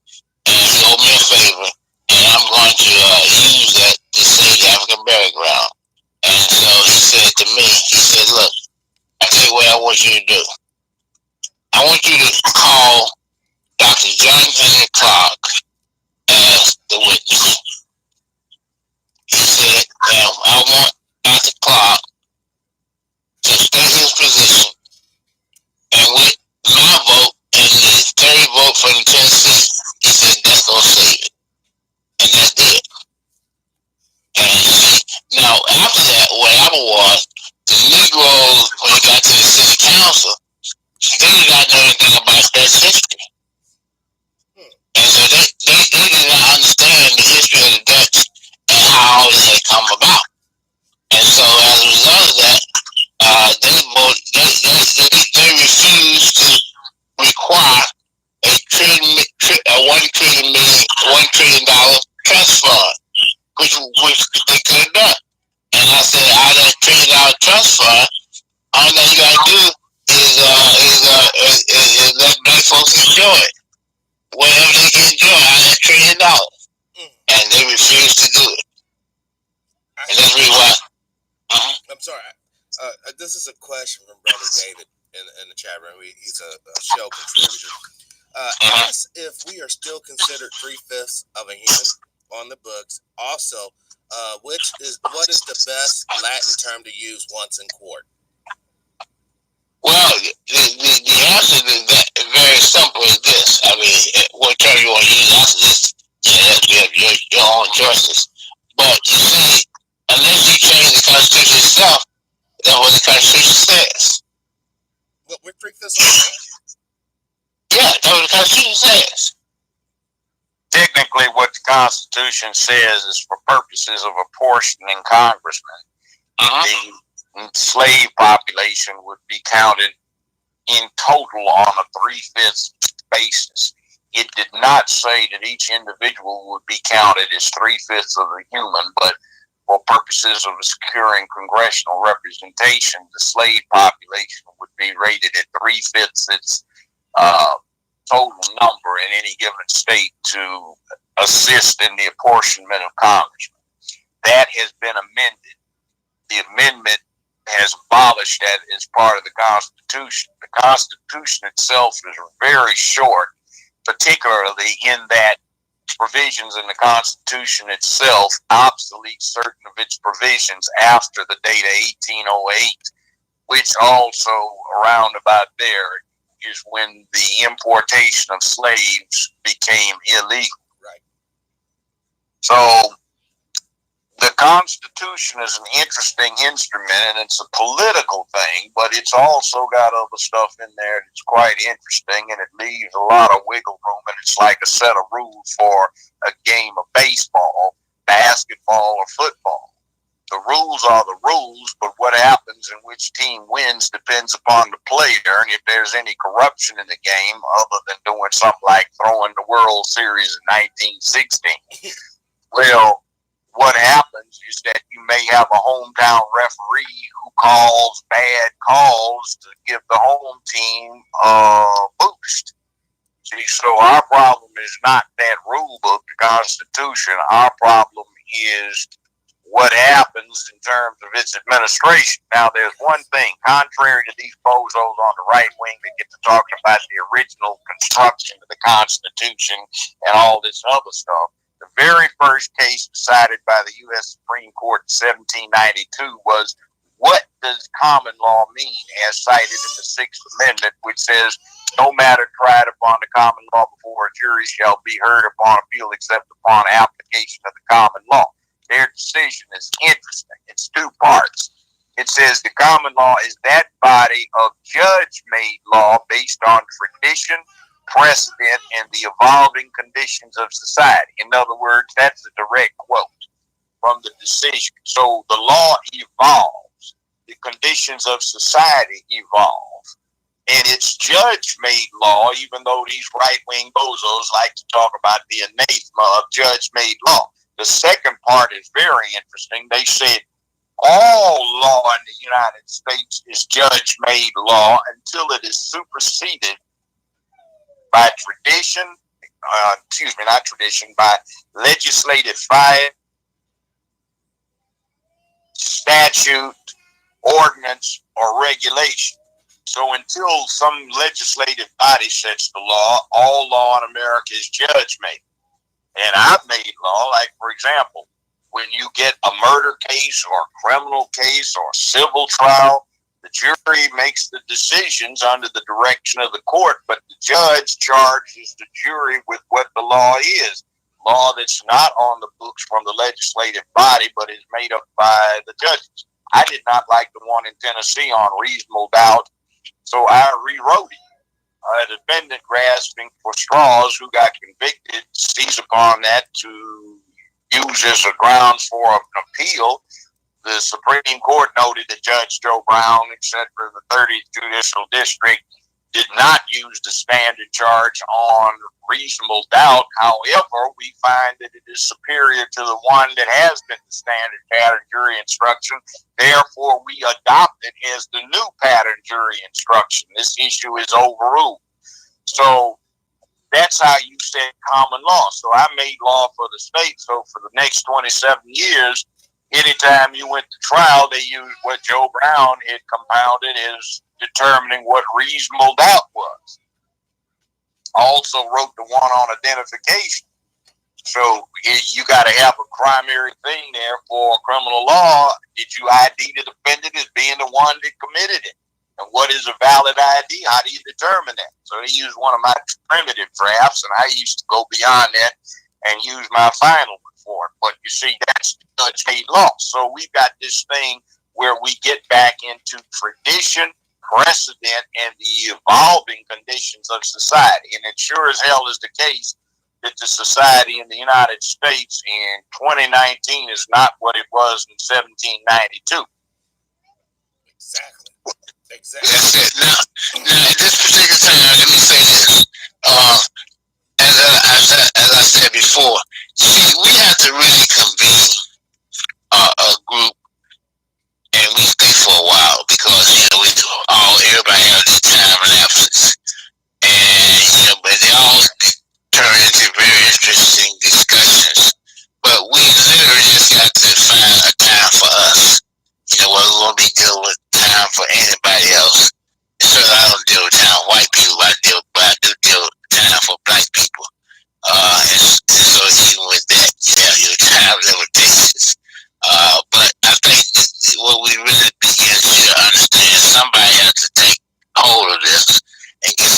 and he owed me a favor and I'm going to use that to save the African burial ground. And so he said to me, he said, look, I tell you what I want you to do. I want you to call Dr. John Henry Clark as the witness. He said, I want Dr. Clark to state his position. And with my vote and the 30 vote from Tennessee, he said, that's going to save it. And that did. And see, now after that, what happened was, the Negroes, when they got to the city council, they did not know anything about Dutch history. And so they did not understand the history of the Dutch and how it had come about. And so as a result of that, they refused to require a $1 trillion trust fund, which they could have done. And I said, out of that $1 trillion trust fund, all that you gotta do is let black folks enjoy it. Whatever they can enjoy out of that $1 trillion. And they refuse to do it. And that's really why. I'm sorry. This is a question from Brother David in the chat room. He's a show contributor. Ask if we are still considered 3/5 of a human on the books. Also, what is the best Latin term to use once in court? Well, the answer to that is very simple as this. I mean, what term you want to use after this, that's your own choices. But you see, unless you change the Constitution itself, that's what the Constitution says. What we're 3/5 of a man? Yeah, that's what the Constitution says. Technically, what the Constitution says is for purposes of apportioning congressmen, the slave population would be counted in total on a 3/5 basis. It did not say that each individual would be counted as 3/5 of a human, but for purposes of securing congressional representation, the slave population would be rated at 3/5 its total number in any given state to assist in the apportionment of congressmen. That has been amended. The amendment has abolished that as part of the Constitution. The Constitution itself is very short, particularly in that provisions in the Constitution itself obsolete certain of its provisions after the date of 1808, which also around about there is when the importation of slaves became illegal. Right. So the Constitution is an interesting instrument, and it's a political thing, but it's also got other stuff in there that's quite interesting, and it leaves a lot of wiggle room, and it's like a set of rules for a game of baseball, basketball, or football. The rules are the rules, but what happens and which team wins depends upon the player, and if there's any corruption in the game, other than doing something like throwing the World Series in 1916, well, what happens is that you may have a hometown referee who calls bad calls to give the home team a boost. See, so our problem is not that rule book, the Constitution. Our problem is what happens in terms of its administration. Now, there's one thing, contrary to these bozos on the right wing that get to talking about the original construction of the Constitution and all this other stuff. The very first case decided by the U.S. Supreme Court in 1792 was, what does common law mean, as cited in the Sixth Amendment, which says, no matter tried upon the common law before a jury shall be heard upon appeal except upon application of the common law. Their decision is interesting. It's two parts. It says the common law is that body of judge-made law based on tradition, precedent, and the evolving conditions of society. In other words, that's a direct quote from the decision. So the law evolves, the conditions of society evolve, and it's judge-made law, even though these right-wing bozos like to talk about the anathema of judge-made law. The second part is very interesting. They said all law in the United States is judge-made law until it is superseded by tradition, not tradition, by legislative fiat, statute, ordinance, or regulation. So until some legislative body sets the law, all law in America is judge-made. And I've made law, like, for example, when you get a murder case or a criminal case or a civil trial, the jury makes the decisions under the direction of the court, but the judge charges the jury with what the law is. Law that's not on the books from the legislative body, but is made up by the judges. I did not like the one in Tennessee on reasonable doubt, so I rewrote it. A defendant grasping for straws who got convicted seized upon that to use as a grounds for an appeal. The Supreme Court noted that Judge Joe Brown, etc., the 30th Judicial District, did not use the standard charge on reasonable doubt. However, we find that it is superior to the one that has been the standard pattern jury instruction. Therefore, we adopt it as the new pattern jury instruction. This issue is overruled. So that's how you set common law. So I made law for the state. So for the next 27 years, anytime you went to trial, they used what Joe Brown had compounded as determining what reasonable doubt was. Also wrote the one on identification. So you got to have a primary thing there for criminal law. Did you ID the defendant as being the one that committed it? And what is a valid ID? How do you determine that? So they used one of my primitive drafts, and I used to go beyond that and use my final one for it. But you see, that's judge-made law. So we've got this thing where we get back into tradition, precedent, and the evolving conditions of society. And it sure as hell is the case that the society in the United States in 2019 is not what it was in 1792. Exactly. That's it. Now, at this particular time, let me say this. As I said before, see, we have to really convene a group and we stay for a while because, everybody has these time lapses. And, but they all turn into very interesting discussions. But we literally just got to find a time for us. We won't be dealing with time for anybody else. Certainly, I don't deal with time for white people, but I do deal with time for black people. And so even with that, you have your time limitations. But I think what we really begin to understand, somebody has to take hold of this and get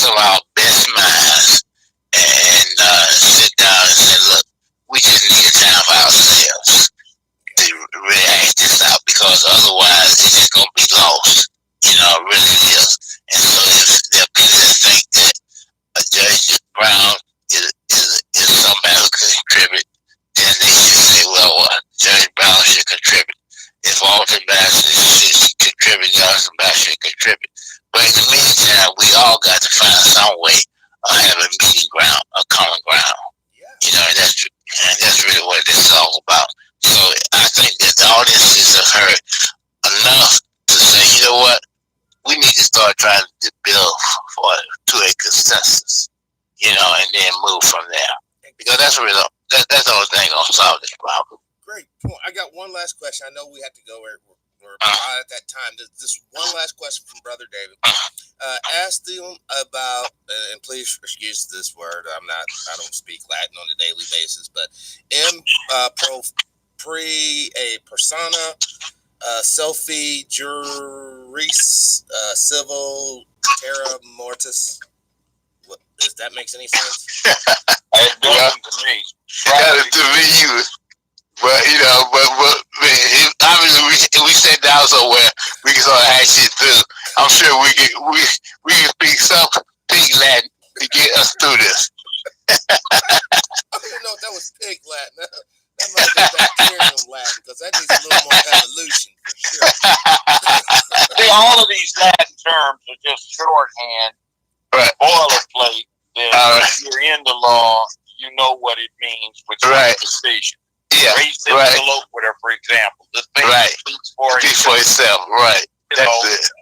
because otherwise it's just gonna be lost. You know, it really is. And so if there are people that think that a Judge Brown is somebody who can contribute, then they should say, well, Judge Brown should contribute. If Alton Maddox should contribute, Alton Maddox should contribute. But in the meantime, we all got to find some way of having a meeting ground, a common ground. You know, and that's really what this is all about. So I think that the audiences have heard enough to say, you know what, we need to start trying to build to a consensus, you know, and then move from there. Because that's really that's the only thing gonna solve this problem. Great point. I got one last question. I know we have to go. We're about at that time. This one last question from Brother David. Ask them about, and please excuse this word. I don't speak Latin on a daily basis, but a persona, Sophie juris civil terra mortis. Does that make any sense? It doesn't to me. To me, but you know, but obviously we sat down somewhere we can sort of hash it through. I'm sure we can speak Latin to get us through this. I don't know if that was pig Latin. That might be bacterium Latin, because that needs a little more evolution for sure. See, all of these Latin terms are just shorthand, right? Boilerplate. If you're in the law, you know what it means with your decision. Yeah, race interlocutor, for example. The thing speaks for itself. Right. That's it.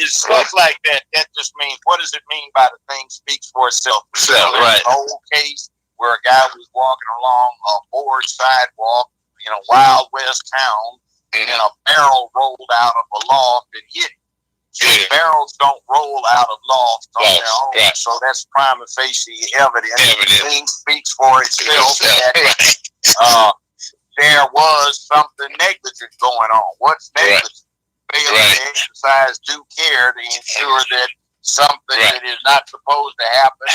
Stuff like that. That just means, what does it mean by the thing speaks for itself? Right. An old case where a guy was walking along a board sidewalk in a Wild West town, and a barrel rolled out of a loft and hit him. So barrels don't roll out of lofts on their own. Right. So that's prima facie evidence. The thing speaks for itself. There was something negligent going on. What's negligent? Failing to exercise due care to ensure that something that is not supposed to happen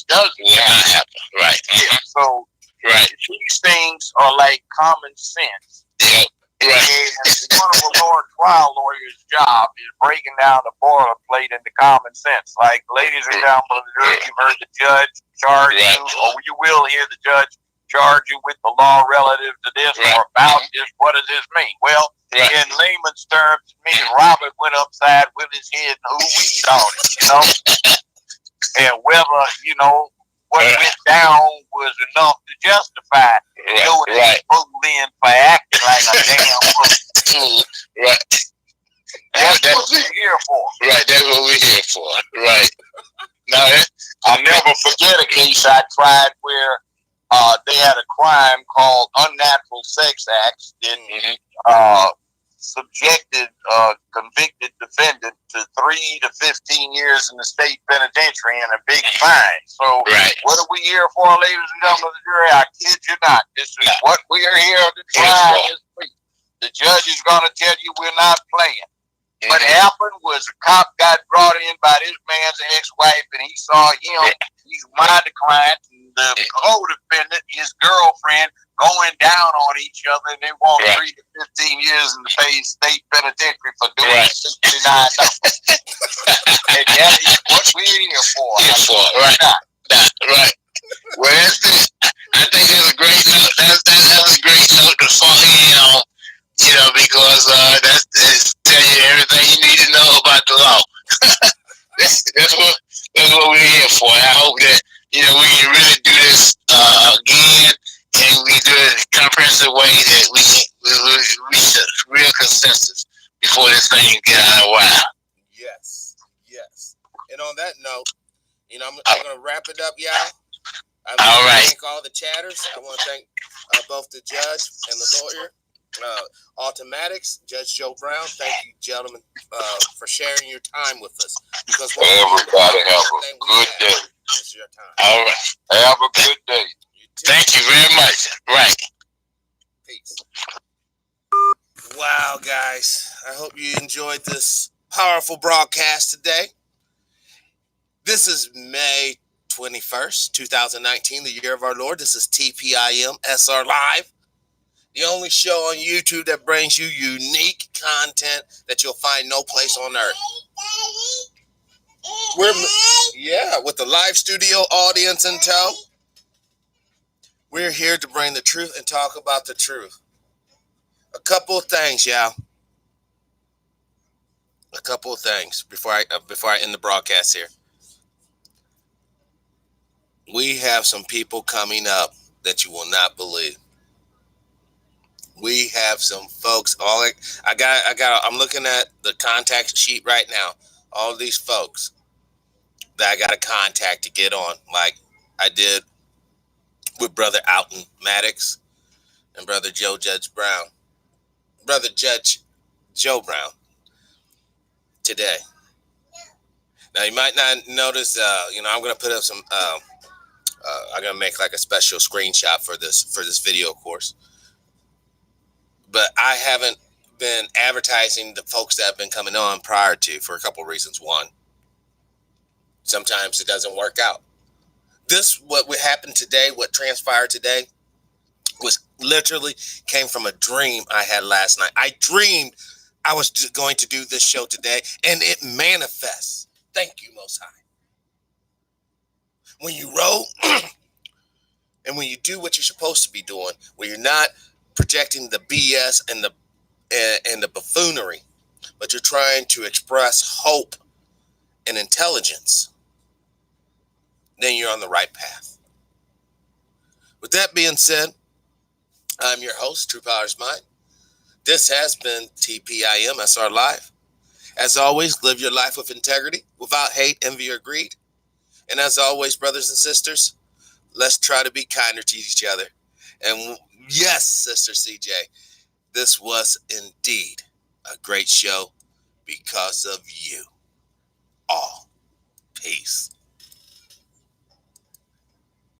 doesn't happen. Right. Yeah. So these things are like common sense. Yeah. Right. And one of a trial lawyer's job is breaking down the boilerplate into common sense. Like, ladies and gentlemen, you've heard the judge charge you, or you will hear the judge charge you with the law relative to this or about this. What does this mean? Well, in layman's terms, it means Robert went upside with his head and who weed on it, you know? And whether, you know, what went down was enough to justify doing it in for acting like a damn fool. That's what we're here for. Right, that's what we're here for. Right. Now, I'll never forget a case I tried where they had a crime called unnatural sex acts, and subjected a convicted defendant to 3 to 15 years in the state penitentiary and a big fine. So what are we here for, ladies and gentlemen of the jury? I kid you not. This is what we are here to try. The judge is going to tell you we're not playing. What happened was a cop got brought in by this man's ex-wife, and he saw him, he's my client, and the co-defendant, his girlfriend, going down on each other, and they want 3 to 15 years in the state penitentiary for doing 69 numbers. And that is what we're here for. Right. Well, that's it. I think that's a great note. That's a great note to fall in on, you know, because that's tell you everything you need to know about the law. that's what we're here for. I hope that, you know, we can really do this again, and we do it in a comprehensive way that we reach a real consensus before this thing get out of whack. Yes. And on that note, you know, I'm going to wrap it up, y'all. I want to thank all the chatters. I want to thank both the judge and the lawyer. Alton Maddox, Judge Joe Brown, thank you, gentlemen, for sharing your time with us. Because everybody have a good day. It's your time. All right. Have a good day. Thank you very much. Right. Peace. Wow, guys. I hope you enjoyed this powerful broadcast today. This is May 21st, 2019, the year of our Lord. This is TPIM SR Live, the only show on YouTube that brings you unique content that you'll find no place on earth. With the live studio audience in tow, we're here to bring the truth and talk about the truth. A couple of things, y'all. A couple of things before I end the broadcast here. We have some people coming up that you will not believe. We have some folks. I'm looking at the contact sheet right now. All these folks that I got to contact to get on, like I did with Brother Alton Maddox and Brother Judge Joe Brown today. Now you might not notice. I'm going to put up some. I'm going to make like a special screenshot for this video, of course. But I haven't been advertising the folks that have been coming on prior to, for a couple of reasons. One, sometimes it doesn't work out. What happened today, what transpired today, was literally came from a dream I had last night. I dreamed I was going to do this show today, and it manifests. Thank you, Most High. When you roll and when you do what you're supposed to be doing, where you're not projecting the BS and the buffoonery, but you're trying to express hope and intelligence, then you're on the right path. With that being said, I'm your host, TruePowerIsMine. This has been TPIM SR Live. As always, live your life with integrity, without hate, envy, or greed. And as always, brothers and sisters, let's try to be kinder to each other. And yes, Sister CJ, this was indeed a great show because of you all. Peace.